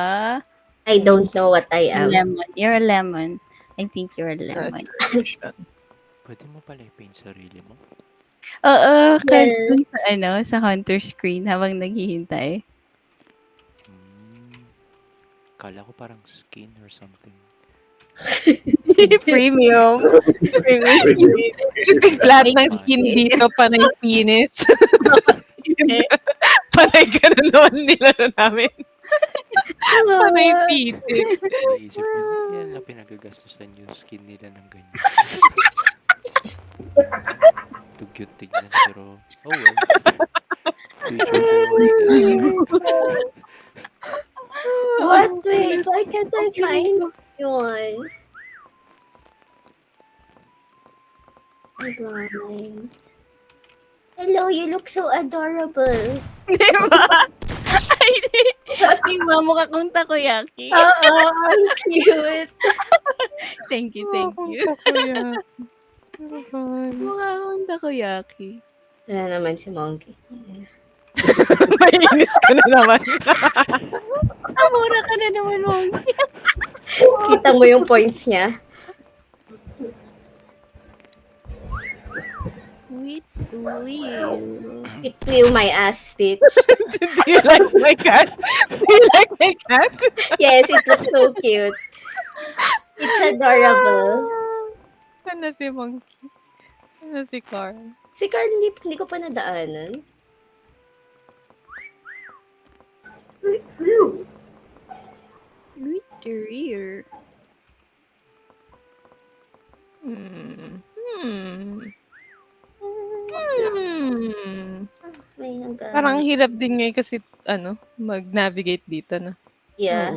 I don't know what I am. lemon. You're a lemon. I think you're a lemon. Pwede mo pala i-paint sarili mo. Oo, Yes. sa hunter screen habang naghihintay. Kala ko parang skin or something. Premium. Premium screen. Yung lahat ng skin dito, panay penis. Panay ganun naman nilaro namin. Panay penis. Naisip ko, yan na pinagagastusan yung skin nila ng ganyan. Too cute tignan, pero oh well. Future ko, I guess. What? Wait, why can't I find one? I'm blind. Hello, you look so adorable. Diba? Ay, di ba mukha kong takoyaki? Oo, ang cute. Thank you. Mukha akong takoyaki. Ito na naman si Monkey. Mainis ka na naman. Amura ka na naman, Monkey. Kita mo yung points niya. With wheel. It will my ass, bitch. Do you like my cat? Do you like my cat? Yes, it looks so cute. It's adorable. Ano si Monkey? Ano si Carl? Si Carl, hindi ko pa nadaanan. With the rear. May hanggang... Parang hirap din ngayon kasi mag-navigate dito na. Yeah.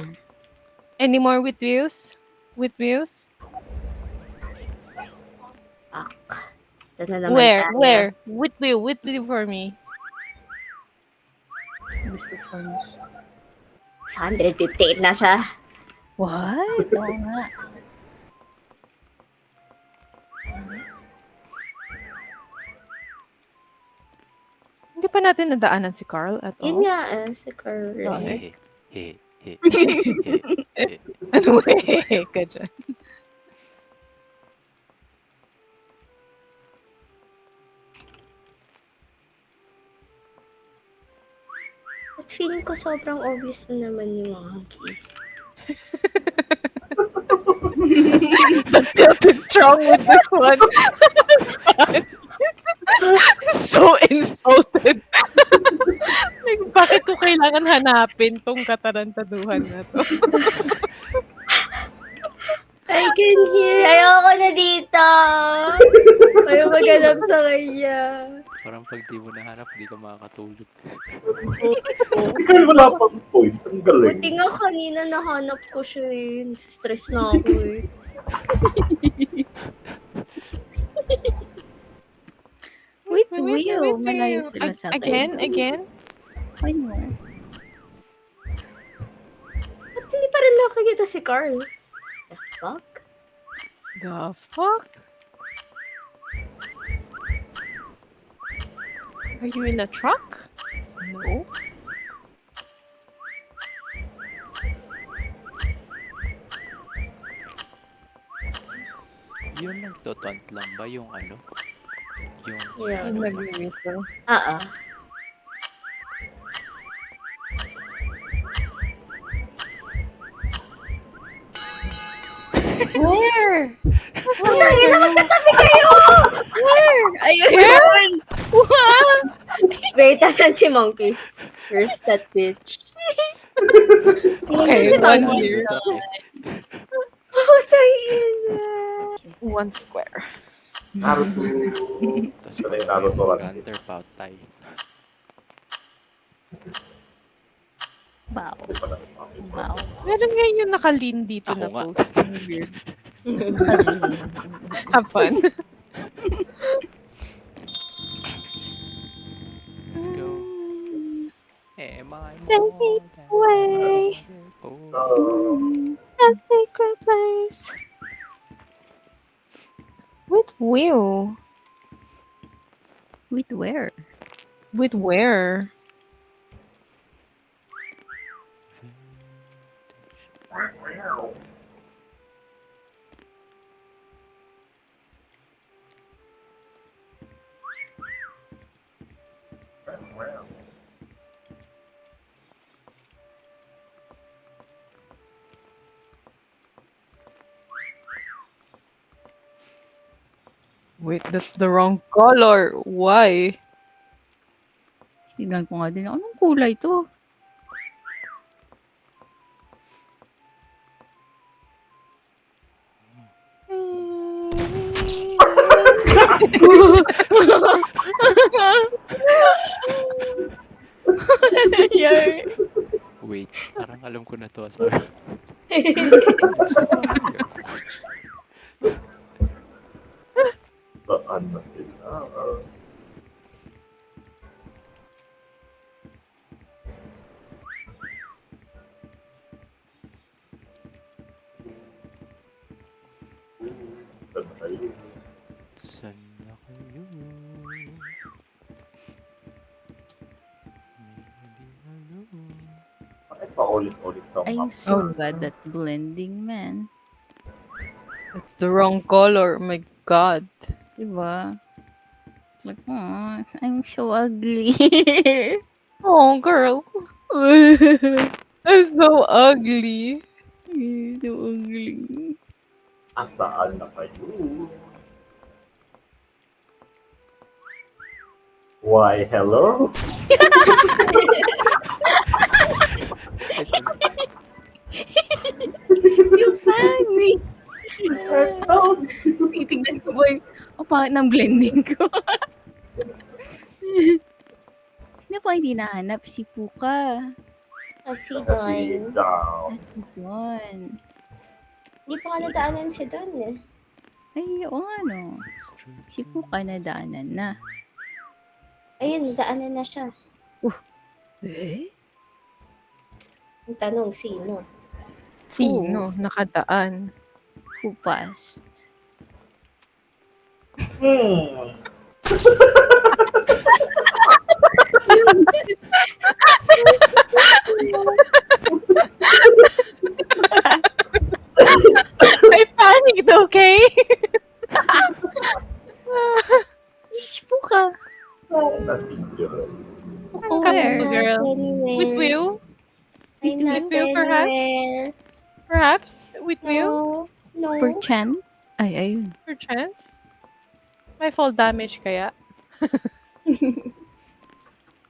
Any more with views? With views? Ito na naman Where? tayo. Where? With view for me. Gusto ko niya. Sa 158 na siya. What? Oo nga. Hindi pa natin nadaanan si Carl at all. Yun nga, si Carl. Okay. He. Ano ka dyan? At feeling ko sobrang obvious na naman ni Monkey. Tilted strong with this one. So insulted. Like, bakit ko kailangan hanapin tong katarantaduhan na to? I can hear. Ayoko na dito. Ayaw maghanap sa kanya. Parang pag di mo nahanap, di ka makakatulog. Kasi wala pang points. Ang galing. Buti nga kanina nahanap ko siya eh. Stress na ako eh. Wait, Will. Malayo sila sa akin. Again? Ano? Ba't hindi pa rin nakakita si Carl? The fuck? The fuck? Are you in a truck? No. Yung nagtotont lang ba yung ano? Yung Yeah. Yung nag-whistle. Ah. Where? Putang ina, magkatabi kayo! Where? Ayun! What? Wait, asan si Monkey? Where's that bitch? Okay, si one Monkey. year. Putang ina. 1 square. Naruto. Tapos Ito na yung Naruto. Gunter Pautay. Wow. Hindi pa na- Wow. Meron nga yung nakalin dito Ako na nga. post. Ang weird. Have fun. Let's go. Am I Take me more than away. Oh. A secret place. With Will. With where? With where? Wait, that's the wrong color. Why? Sinan ko nga din. Anong kulay to? Wait, parang alam ko na to. Sorry. Saan na sila? Saan na kayo? Saan na kayo? Maybe alone. Bakit pa ulit-ulit ka? I'm so bad at blending, man. It's the wrong color. My God. Diba? Like, oh, I'm so ugly. Oh, girl. I'm so ugly. I'm so ugly. Saan na kayo? Why, hello? Ay, sorry. Yung funny. Titignan ko ba yung pangit ng blending ko. Sino po hindi nahanap? Si Puka. Kasi Kasi Don. down. Si Don. Hindi pa ka nadaanan si Don eh. Ay, oo nga no. Si Puka nadaanan na. Ayun, nadaanan na siya. Eh? Ang tanong, sino? Sino? Nakadaan. Who passed? I panicked, okay? Si Puka. Na-video. Puka Come where? on, girl. Anywhere. With Will? I'm not With Will, perhaps? anywhere. Perhaps? With Will? No. No. Perchance? Ay, ayun. Perchance? May fall damage kaya?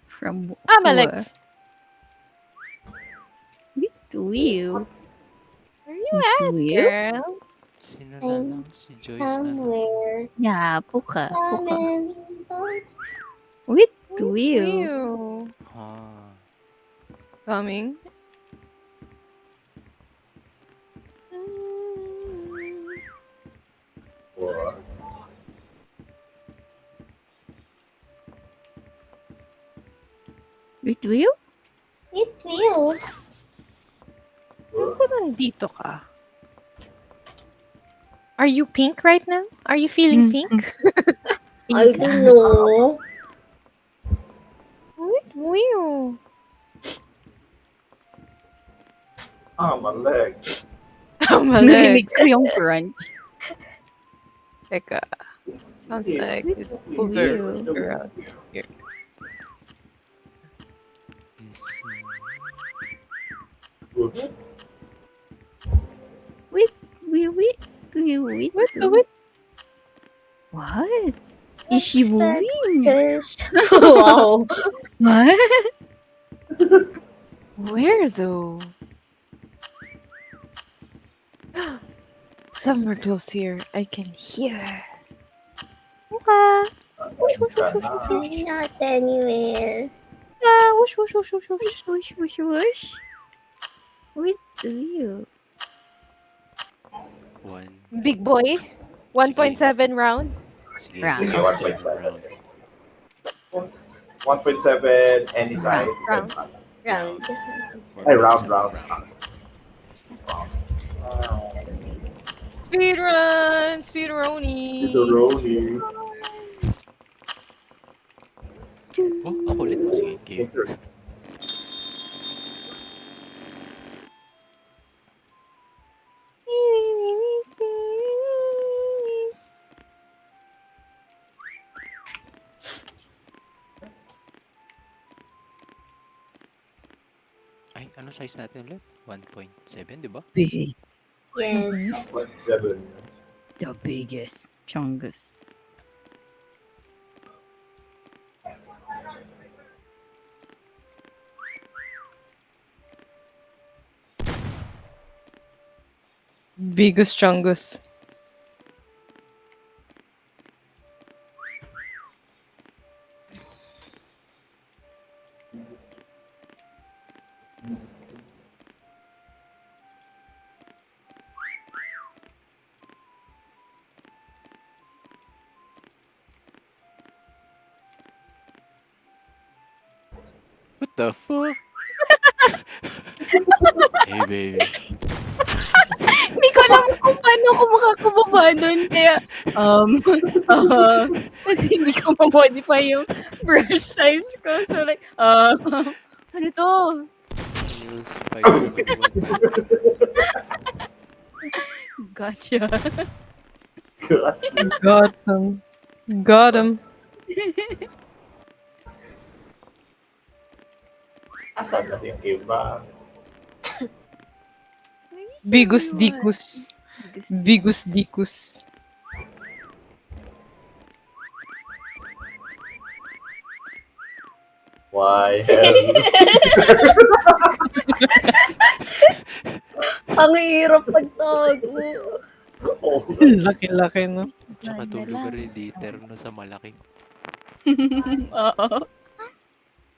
From Alex! With you. Where you With at, you? girl? Sino na I'm lang? Si Joyce na lang. somewhere. Yeah, puka. Puka. Somewhere. With With you. you. Ah. Coming. Wow. With you? With you. Ba't nandito ka? Are you pink right now? Are you feeling pink? I don't know. With you. My leg. Narinig ko yung crunch. Teka. Sounds like it's With over you. around here. Yes. With What? What? Is she moving? Wow. What? Where though? Somewhere close here. I can hear. Okay. Not anywhere. Whoosh, whoosh, whoosh, whoosh, whoosh. Whoosh, whoosh, whoosh. With you. One. Big boy. 1.7 round. Sige, Round. Okay, 1.7. round. 1.7, any size. Round. Round. Ay, round. Speedrun! Speedroni! Ito, rolling. Oh, ako ulit. Sige, game. Ay, ano size natin ulit? 1.7, di ba? Big. Yes. 1.7. The biggest. Chungus. Biggest chungus. What the fuck? Hey, baby. Hindi ko alam kung paano ako makakababa nun. Kaya, kasi hindi ko ma-modify yung brush size ko. So like, ano to? Heels, 5.1. Gotcha. Got him. Got him. Asan na yung iba? Bigus dicus. Bigus dicus. Why hell? Ang hirap pagtago. Oh, Laki-laki, no? Tsaka tulugar ni Dieter no sa malaki. Oo.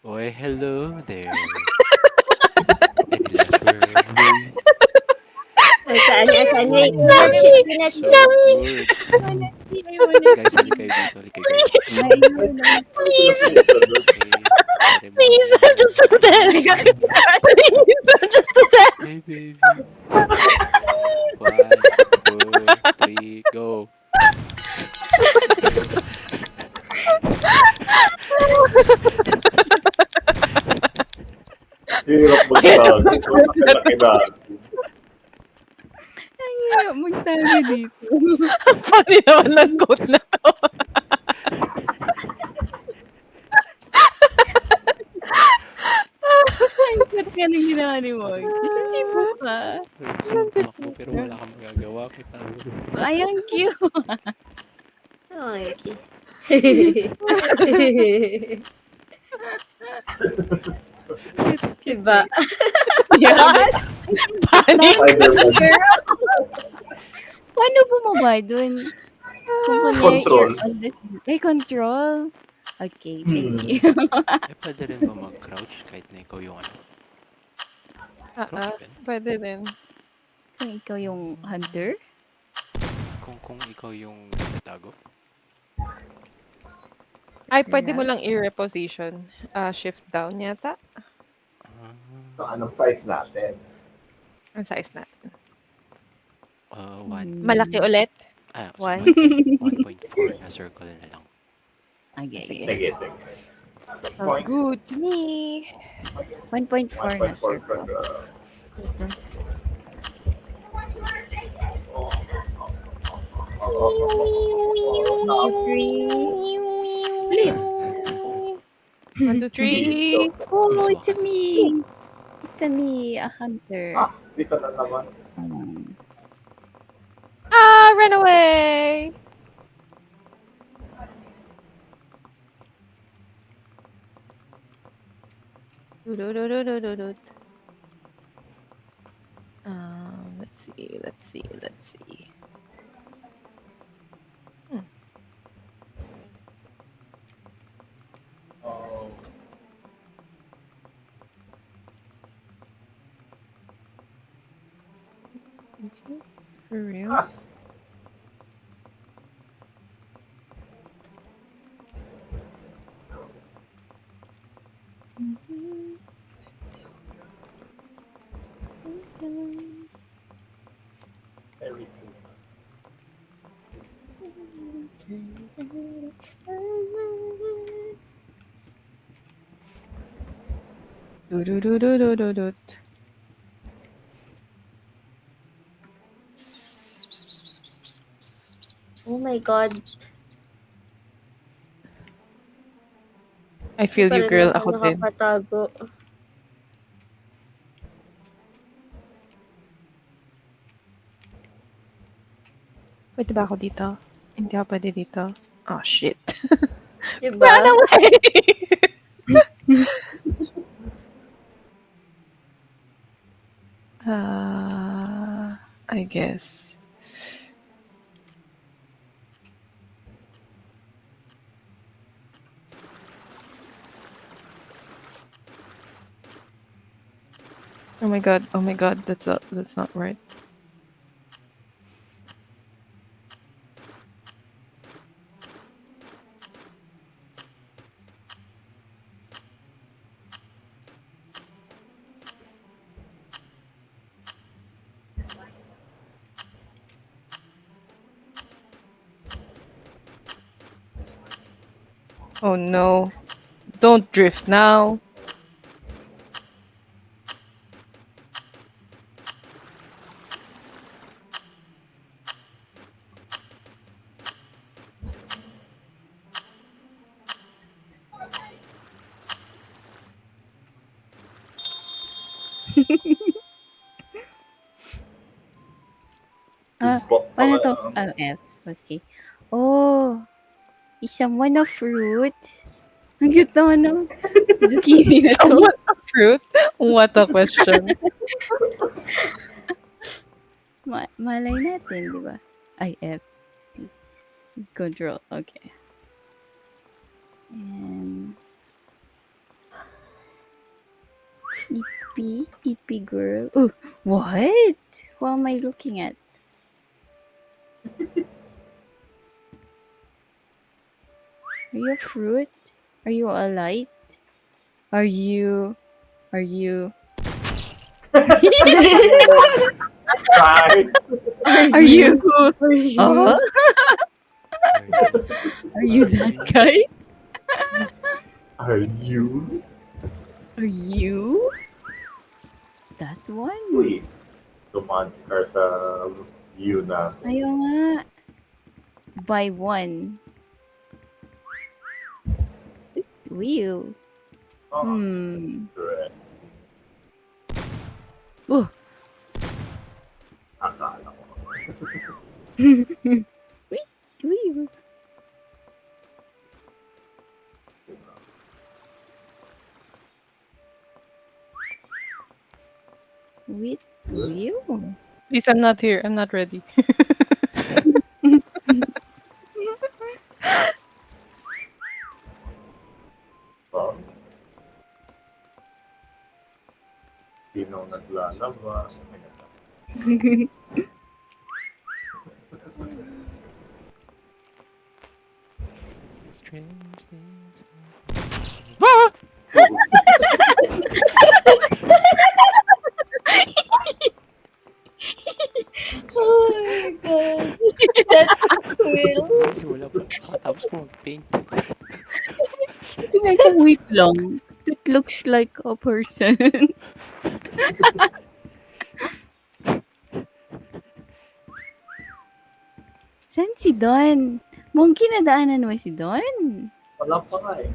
Oy, hello there. Any last birthday? Saan? Wait, So good. Guys, halik kayo dito. Halik kayo dito. Please, I'm just a desk. Please, I'm just a desk. Hey, baby. 1, 2, 3, go. hirap magtago. Laki na. Ang hirap magtago dito. Pati naman ng goat na to. Ang hirap Anong ginawa ni Wog? Isa chipo ka. Tumakbo pero wala kang magagawa. Kita mo. Ayang cute. Okay. Diba? Yan. Panic. Spider-Man. Paano bumaba dun? Kung kunyari Control. you're on this... Ay, control. Okay, thank you. Pwede rin ba mag-crouch kahit na ikaw yung ano? Crouch din. Pwede din. Kung ikaw yung hunter? Kung ikaw yung nagtatago. Ay, pwede mo lang i-reposition. Shift down yata. So, anong size natin? Ang size natin. 1. Malaki ulit. One? One? 1.4 na circle na lang. Okay. Sige. Sounds good to me. 1.4 na circle. Split. 1, 2, 3. Oh, it's a me. It's a me, a hunter. Dito na naman. Run away! Let's see. Is it for real? Very Oh my God. I feel you, girl. Ako din. Nakapatago. Pwede ba ako dito? Hindi ako pwede dito. Oh, shit. Diba? Run away! I guess. Oh my god, that's not right. Oh no. Don't drift now. Paano to? F. Okay. Oh, is someone a fruit? Ang cute naman ng zucchini na to. What a fruit? What a question. Malay natin, di ba? I, F, C. Control. Okay. And... EP girl. Oh, what? Who am I looking at? Are you a fruit? Are you a light? Are you... Right. Are you... Oh? Are you that guy? Are you? Are you? That one? Uy, dumaan si Car sa view na. Ayaw nga. By one. Wheel. Oh, Hmm. correct. Oh. Akala ko. Wait. With you. Please, I'm not here. I'm not ready. Oh. Sino naglalaba? Strange things. Oh my God. That's cool. Simula pa. Tapos ko mag-paint. Tingnan ko, wait lang. It looks like a person. Saan si Don? Monkey, nadaanan mo si Don? Wala pa nga eh.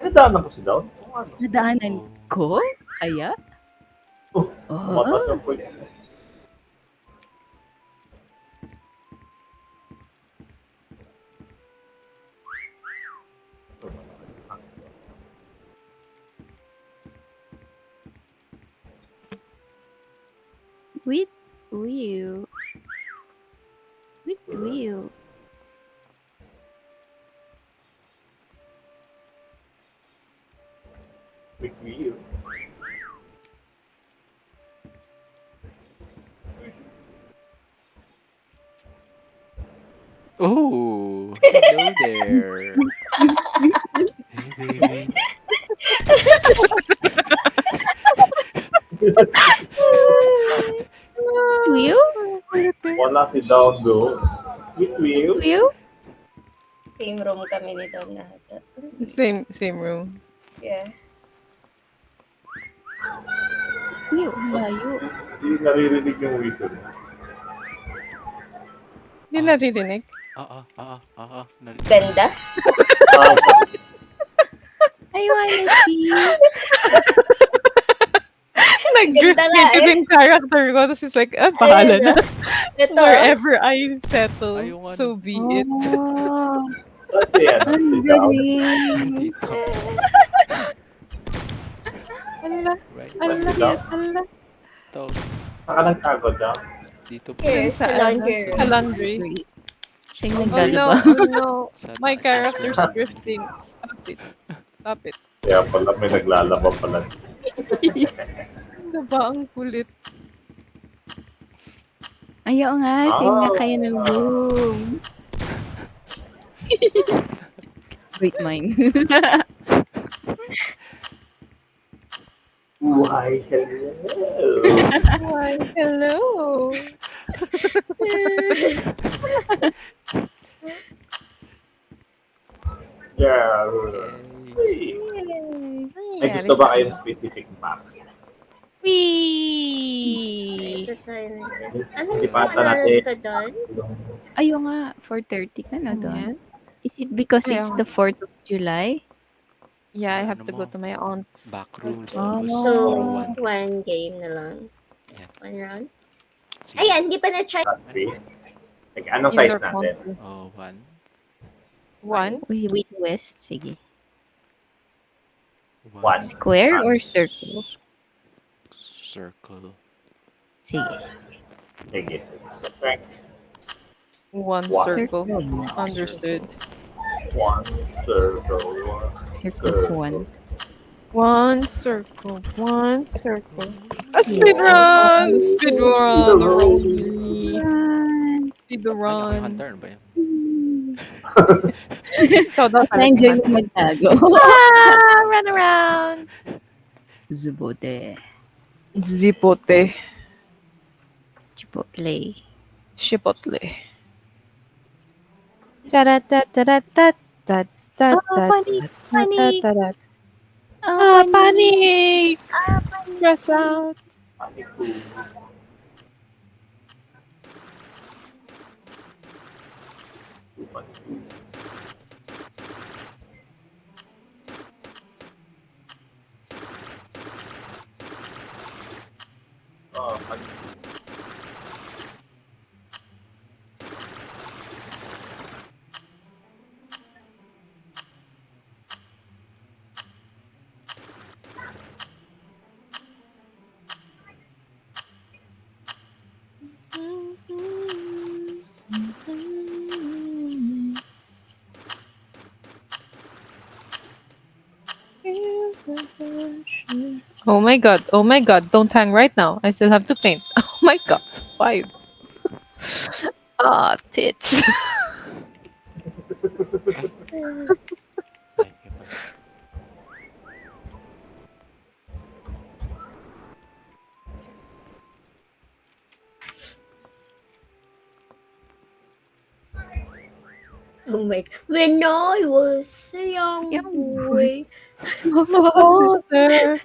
Nadaanan ko si Dawn? Kung ano? Nadaanan Oh. ko? Kaya? Oh, Oh. Tumatas ang point. With you. With you. With you. Oh, hello there. Hey, baby. With you? Wala si Dawn doon. With you. With you? Same room kami nito lahat. Same room. Yeah. With you. Layo. Hindi naririnig yung whistle. Hindi naririnig. Ganda. Ah, I wanna see. Nag-drift Ganda nga into eh. yung character ko. Tapos it's like, bahala na. Ito. Wherever I settle, Ayaw nga so be it. Oh, kasi yan. ang Si Dawn. galing. Dito. Ala, Right. ala, Dawn? ala. Ito. Saka nagtago Dawn. Dito po. Here, sa laundry Sa room. laundry. Siya yung Oh no, naglalaba. oh no. Sa My taas. character's drifting. Stop it. Stop it. Kaya pala may naglalaba pala. Ano ba ang kulit? Ayaw nga, same nga Ah. kayo ng room. Great minds. Why, hello. Why, hello. Yeah. Yay. May gusto ba kayong specific map? Wee! Ito tayo na siya. Ano Hindi yung pa ata anaras natin. ka doon? Ayaw nga, 4:30 ka na doon. Yan. Is it because it's Ayaw. the 4th of July? Yeah, I have Ano to mo? go to my aunt's. Backrooms. Oh. Tapos So, one. one game na lang. Yeah. One round. Sige. Ayan, hindi pa na-try. Country? Like, anong size Indoor natin? country. Oh, one. One? Wait, west. Sige. One. Square or circle? Circle. Sige. Sige. Right. One One. circle. Circle. Understood. One circle. Circle 1. One circle. One circle. A speedrun! Speedrun! Rolly. Ano, Speedrun. hunter ba yun? So, that's Na-enjoy mo magtago. Run around! Zubote. Zipote. Chipotle. Chipotle. Taratataratatatat. Panic! Panic! Ah, panic! Stress out. Oh my god, don't hang right now. I still have to paint. Oh my god, why? Ah, tits. Ay, iba. Oh my, when I was a young Young boy. Father.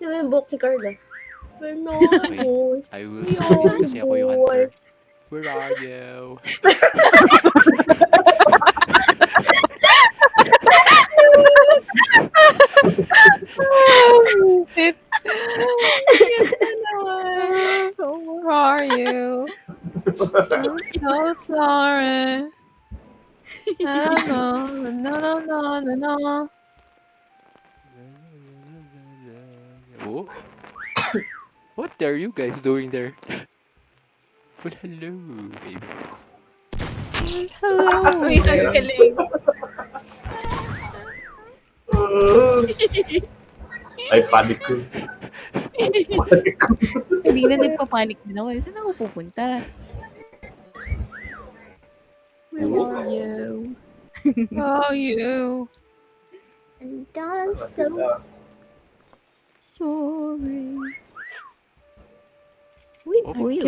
Di ba yung book ni Carla? When I Okay, was I a will say this young kasi ako yung boy. hunter. Where are you? Tits. Where are you? I'm so sorry. No. Oh? What are you guys doing there? Well, hello, baby. Hello. Uy, ang galing. Ay, panic ko. Kanina nagpapanik din ako. Saan ako pupunta? Where are you? Oh, you. And I'm so Sorry. Wait, Oh. wait.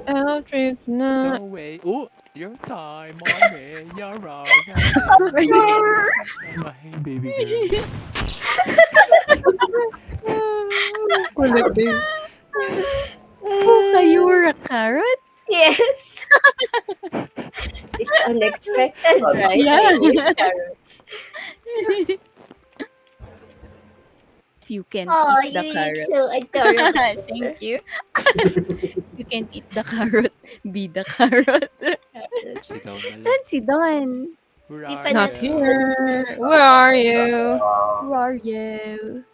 I'll trip No now. way. Oh, your time, mommy. You're wrong. My baby girl. Kulit din. Oh, you were a carrot? yes. It's unexpected, right? Yeah. I hate carrots. You can't Oh, eat the you look carrot. so adorable. Thank you. You can't eat the carrot. Be the carrot. Sit down na lang. Saan si Don? Where Di are pa you? Not here. Where are you? Where are you?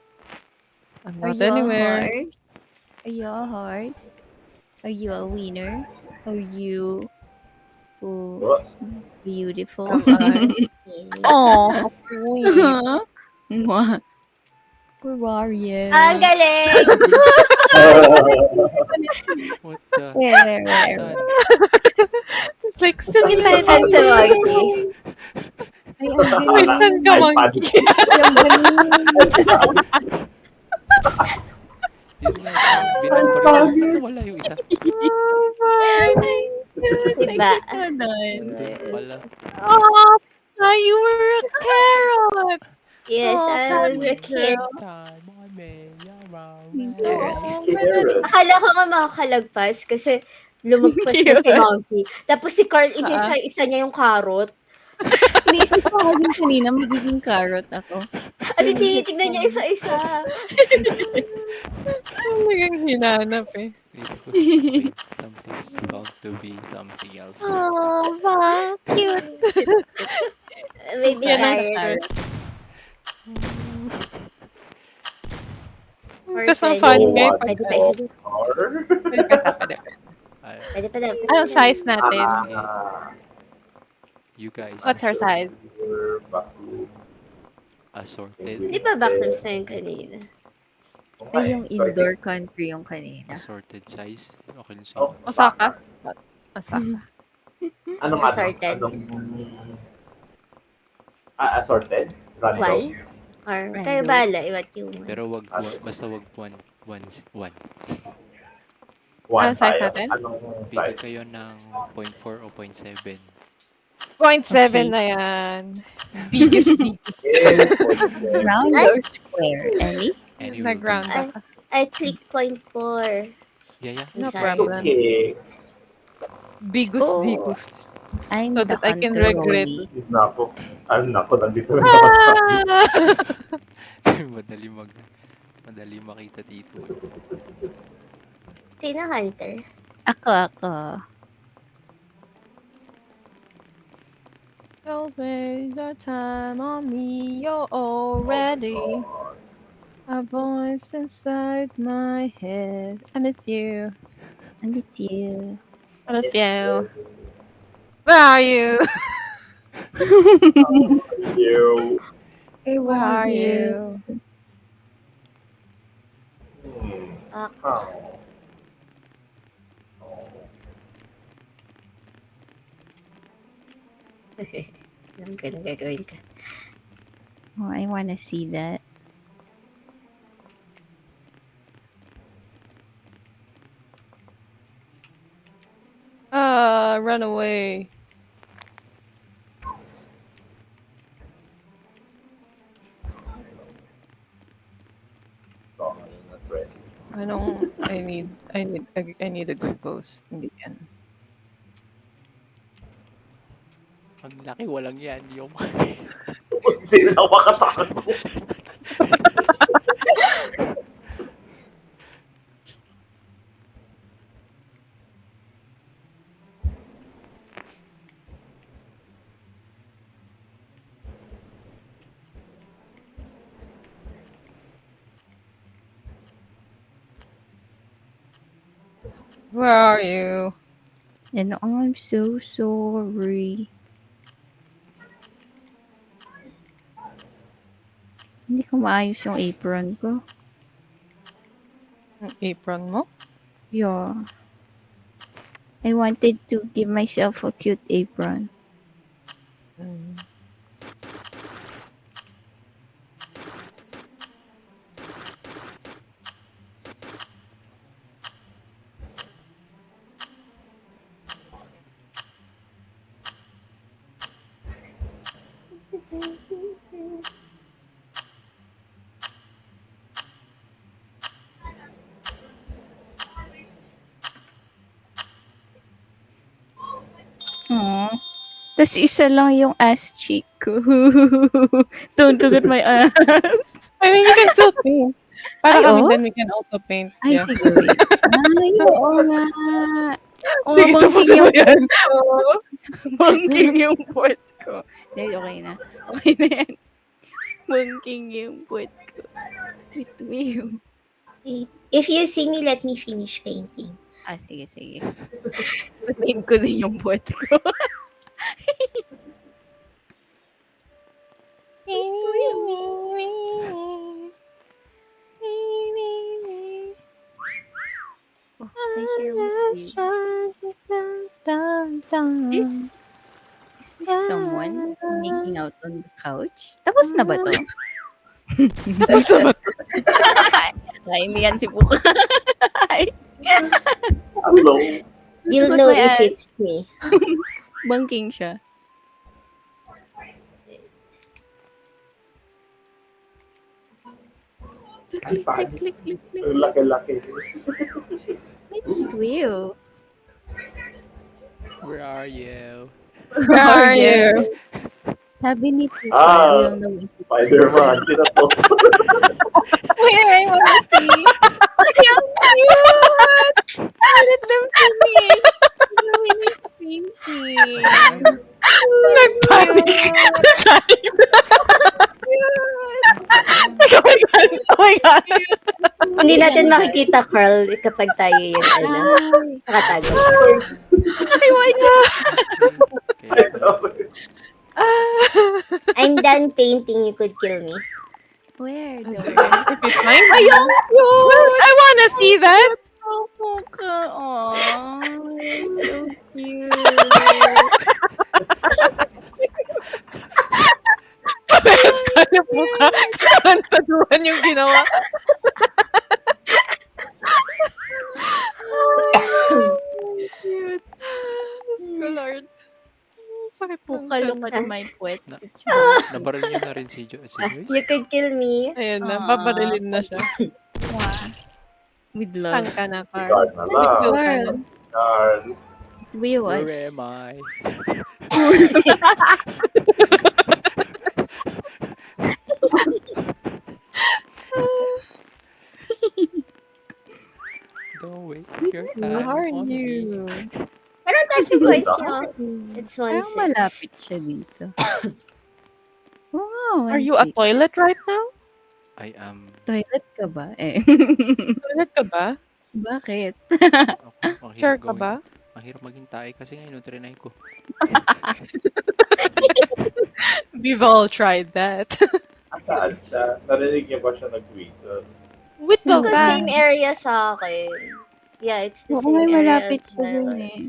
I'm Are not you a anywhere. horse? Are you a horse? Are you a winner? Are you beautiful? Oh, sweet. Mwah. Where are you? Ang galing! What the? Where? Saan? It's like, Saan sa Monkey? Ay, ang Wait, galing. saan ka, Ay, monkey? Ang galing. Yun nga. Binabaril. Ba't wala yung isa? Diba? Doon pala. Oh, you were a carrot. Yes, Oh, I was a kid. Time, mommy. You're wrong. Akala ko nga makakalagpas kasi lumagpas na si Monkey. Tapos si Carl, isa niya yung carrot. Iniisip ko nga din kanina, magiging carrot ako. Kasi tinitignan niya isa-isa. Talagang hinanap eh. Wait, something's bound to be something else. Oh, wow, cute. Maybe Yan ang carrot. Tapos ang fun guy. Pwede pa isa dito. Pwede pa. Anong size natin? You guys. What's our size? Assorted. Hindi ba backrooms na yung kanina? Ay, yung indoor country yung kanina. Assorted size. Okay lang sa'yo. Osaka? Osaka. Anong Assorted. Assorted? Random? Why? Or kayo bala, what you want? Pero basta wag one. One Anong size tayo. natin? Anong Pili size? kayo ng 0.4 o 0.7. 0.7 na yan. Biggest biggest. Yes, Round or square? Any? Any Nag-round will ako. I click 0.4. do. Yeah. No Sorry. problem. okay. Bigus Oh. digus. I'm So the that I can hunter regret. Rolly. Nako, nandito rin ako. Ah! Madali mag... Madali makita dito. Sino Hunter? Ako. Don't waste your time on me, you're already a voice inside my head. I miss you. I miss you. I miss you. Where are you? You. Where are you? Ah, Anong ganun gagawin ka? Oh, I wanna see that. Run away. I need a good post in the end. Ang laki, walang yan. Yung Hindi na ako makatakot. Where are you? And I'm so sorry. Hindi ko maayos yung apron ko. Ang apron mo? Yeah. I wanted to give myself a cute apron. Mm. Aww. Tas isa lang yung ass cheek ko. Don't look at my ass. I mean, you can still paint. Para Ay, kami oh? din, we can also paint. Ay, Yeah. sige, wait. Ay, oo nga. Oo, Sige, bangking tapusin mo yung yan. ko. Bangking yung puwet ko. Hindi, okay na. Okay na yan. Bangking yung puwet ko. Wait. If you see me, let me finish painting. Ah, sige. Paint ko din yung puwet ko. Oh, I hear Is this someone making out on the couch? Tapos na ba to? Tapos na ba? Ay, hindi yan si Puka. Hello. You'll Look know my if ass. it's me. Bangking siya. Click. Laki-laki. Wait, Will. Where are you? Where are you? Sabi ni Puka, Ah, Will know if it's Spider-Man. Sino to? Where I wanna see. Ang cute! Let them finish. Nagpanic. Oh my God. Hindi natin makikita, Carl, kapag tayo yung nakatago. Ay, why did I'm done painting. You could kill me. Where though? If it's mine, Ayun! Cute! I wanna see that. Oh, Puka. Aw, so cute. Parehas tayo mukha. Kantaduhan yung ginawa. Cute. Diyos ko, Lord. Sakit ng Puka, tiyan look ko. at my puwet. Na- It's Nabaril niyo na rin si Joyce. You could kill me. Ayun na, Ah. babarilin na siya. with love. Hang ka na, Carl. God na Let's go lang. ka na. Carl. We Where was. am I? How time are on me. you? Pero ang taas ng points niyo. It's Parang 1-6. malapit siya dito. Oo nga, Are you at 1-6. toilet right now? I am... Toilet ka ba? Eh. Toilet ka ba? Bakit? Ang Sure hirap ka gawin. ba? Ang hirap maging tae kasi ngayon, trinay ko. We've all tried that. Saan siya? Narinig niyo ba siya nag-whistle? Whitwell Ito, ka. same area sa akin. Yeah, it's the Oo, same may area malapit as siya dun Nyla's.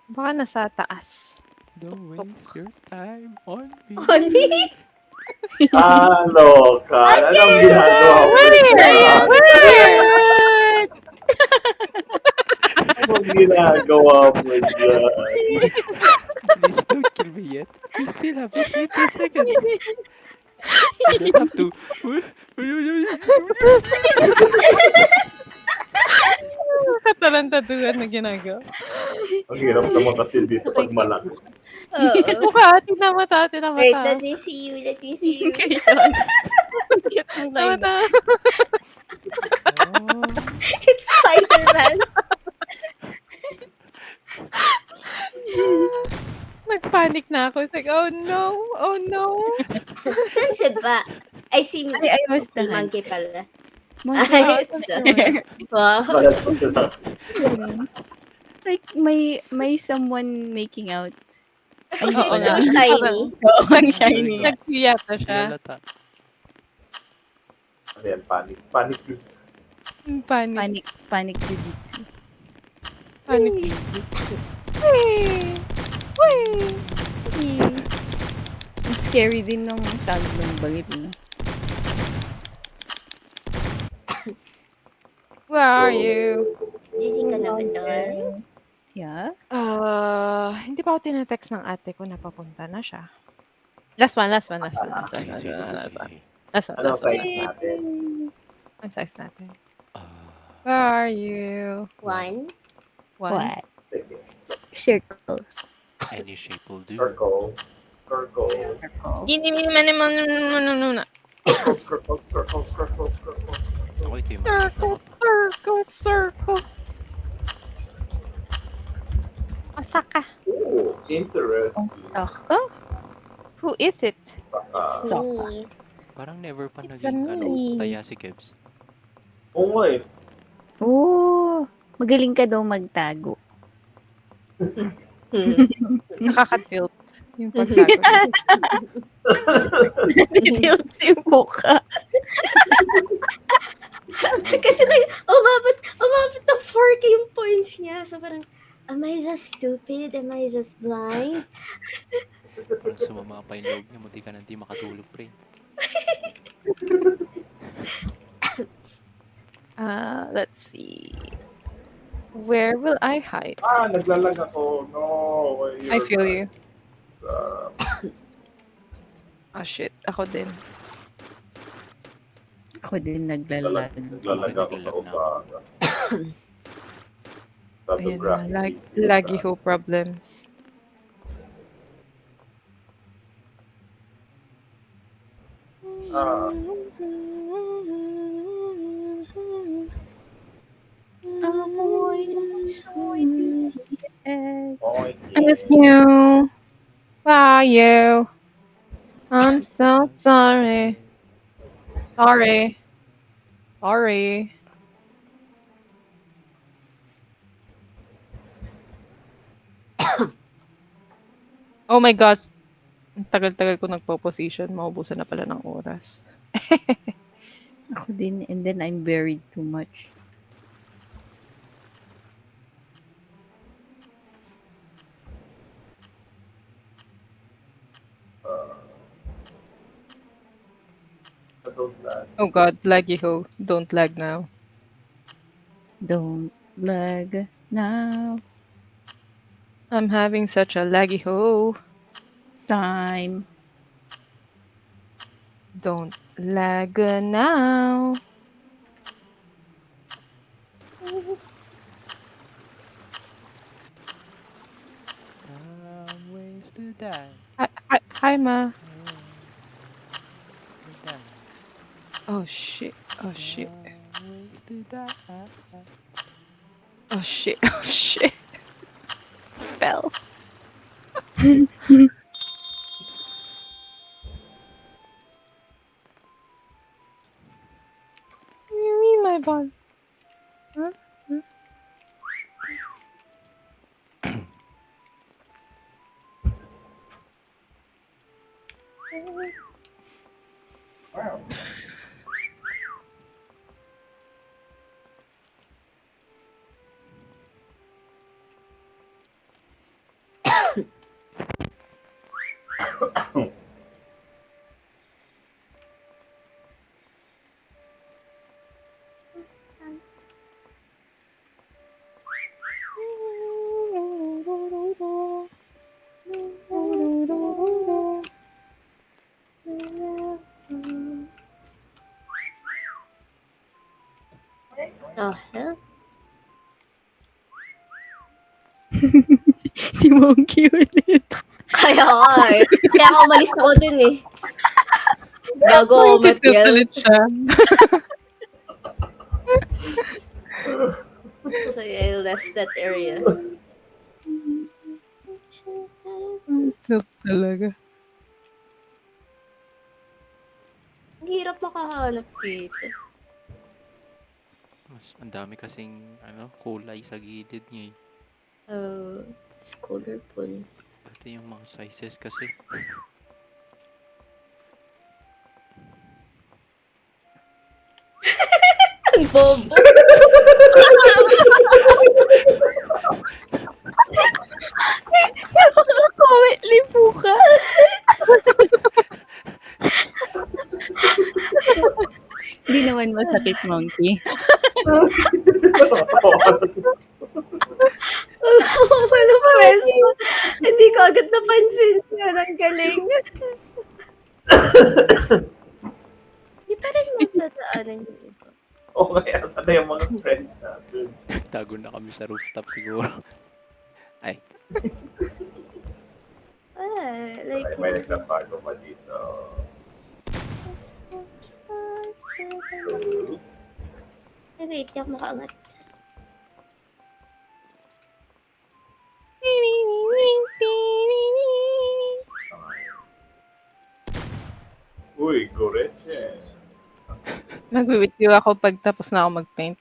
Baka nasa taas. Don't waste your time on me. Honey? Loka. Anong ginagawa mo dyan? What? Anong ginagawa mo dyan? Please don't kill me yet. We still have 80 seconds. You don't have to... Katalantaduhan na ginagawa. Ang hirap naman kasi dito pag malaki. Oo. Mukha, tinamata, Wait, tinamata. let me see you. Let me see you. Tinamata. It's Spider-Man. Nagpanic na ako. It's like, oh no, oh no. Saan si ba? I see I was the monkey pala. Monkey. Ay, wow. Bakit sila? Like, may someone making out. Kasi Oo it's so nga. shiny. Oo, ang shiny nga. Nagpiyata siya. Lalata. Ano yan? Panic. Panic. Panic. Panic jujitsu. Panic. Wait. Wait. Ang scary din nung sound ng bagit, no? Where are you? Gigi ka na ba doon? Yeah? Hindi pa ako tinetext ng ate ko na papunta na siya. Last one. Si. Anong size natin? Ang size natin. Ah, Where are you? One. What? Sige. Circle. any shape will do. Circle. Circle. Circle. Gini, mini, mani, mani. Circle. Circle. Ako ito yung Circle. Osaka. Ooh, interesting. Saka? Who is it? It's Saka. me. Parang never pa It's naging me. taya si Kebs. Oo nga eh. Oh, magaling ka daw magtago. Nakaka-tilt. Yung pagtago. Tilt si Boka. Kasi umabot ng 40 yung points niya. So parang, am I just stupid? Am I just blind? Parang sumama pa yung loob niya, muti ka na hindi makatulog, pre. Let's see. Where will I hide? Naglalag ako. No. I feel you. Uh, Oh shit, ako din. Ako din naglalag. Naglalag ako sa usaga. Ayun na, lagi ho problems. I miss you. Where are you? I'm so sorry. Sorry. Oh my gosh. Ang tagal-tagal ko nagpo-position. Maubusan na pala ng oras. Ako din, and then I'm buried too much. Oh god, laggy ho. Don't lag now. Don't lag now. I'm having such a laggy ho. Time. Don't lag now. Ways to die. Hi, ma. Oh shit. Ways to die. Oh shit. Oh shit. Fell. What do you mean, my ball? Huh? Huh? Wow. Oh, hell? Si Monkey ulit. Kaya nga eh. Kaya ako umalis ako dun eh. Bago ako Nag-cute matil. ulit siya. So I left that area. Cute talaga. Ang hirap makahanap dito. Ang dami kasing kulay sa gilid niya eh. It's colorful. Pati yung mga sizes kasi. Ang bobo. Comment, lipo ka. Hindi naman masakit, Monkey. Ano pwesto? Hindi ko agad napansin yun. Ang galing. Hindi pa rin natadaanan yung iba. Okay, asan na yung mga friends natin? Tago na kami sa rooftop siguro. Ay, Like, May nagtapago pa dito. wait, di ako makaangat. Uy, Goreche. Mag-review ako pag tapos na ako mag-paint.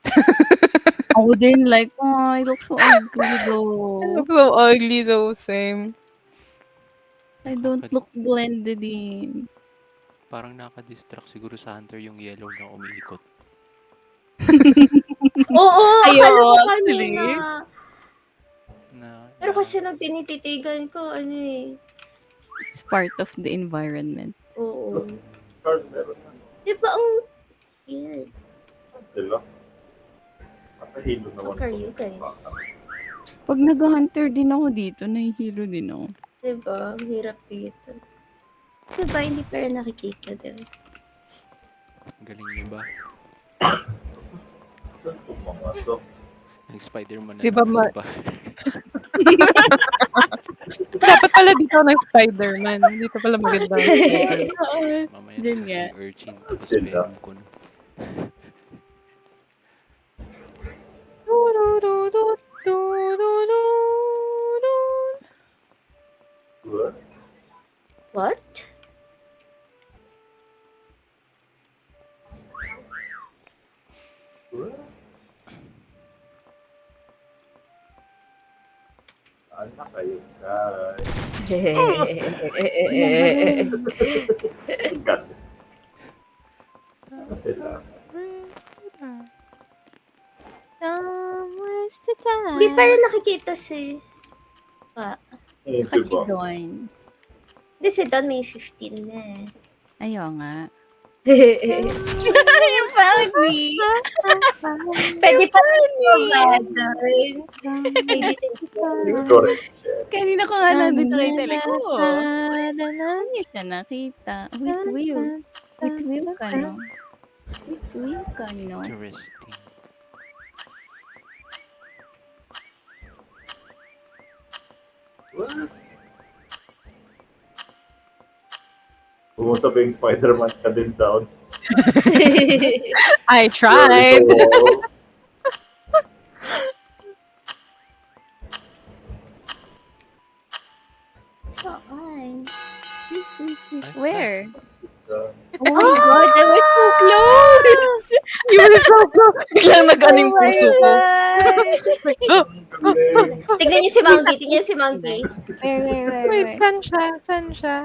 Ako din, like, oh, I look so ugly though. Look so ugly though, same. I don't look blended in. parang nakadistract siguro sa Hunter yung yellow na umiikot. Oo, Ayaw, akala ko actually. kanina. Pero Na, kasi nung tinititigan ko, ano eh. It's part of the environment. Oo. Card meron na. Di ba ang weird? Diba? Masahilo naman. Fuck are you guys? Pag nag-hunter din ako dito, nahihilo din ako. Di ba? Ang hirap dito. Kasi ba, hindi pa rin nakikita din. galing niyo ba? Kung mga to. Ang Spider-Man na Si ba lang, ma- Dapat pala dito ng Spider-Man. Dito pala maganda. Mamaya Diyan na nga. si Urchin. Tapos Diyan Venom ko na. What? What? What? Anak kayo, guys. God. Ano sila? Hindi pa rin nakikita si... Eh, Kasi diba? doon. Hindi si Don may 15 na eh. Ayaw nga. Yung funny. Pwede pa rin yung doon. Correct. Kanina ko nga lang dito kay Tele ko. Hindi siya nakita. Wait ka no. Wait ka no. Interesting. What? Kung mo sabing Spider-Man ka din down. I tried. Oh my God, I was so close! You were so close. Biglang nag-aning Oh my puso ko. God. Tignan niyo si Monkey. Tignan niyo si Monkey. Where? Wait, saan siya? Saan siya?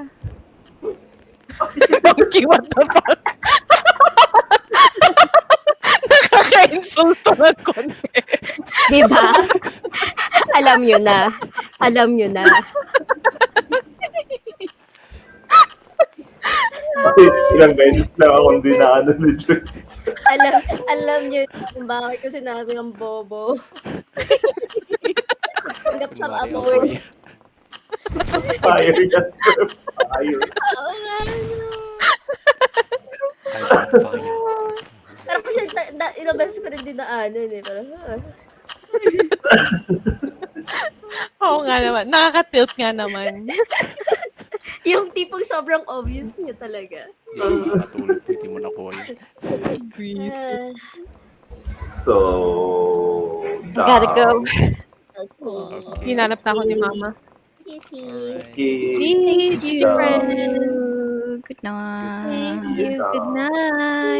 Monkey, what the fuck? Nakaka-insulto ng konti. Diba? Alam niyo na. Alam niyo na. Kasi ilang beses lang akong dinaano ni Joy. Alam niyo kung bakit ko sinabi ang bobo. Tanggap siyang Kunwari, apoy. Fire yan. Fire. Oo nga, no. I'm on fire. Pero kasi ilang beses ko rin dinaanan eh. Parang, Oo nga naman. Nakaka-tilt nga naman. yung tipong sobrang obvious niya talaga. Hindi mo nakuha yun. Ah, So, gotta go. Okay. Hinanap na ako ni Mama. Gigi. Okay. Gigi, friend. Good night. Thank you. Good night.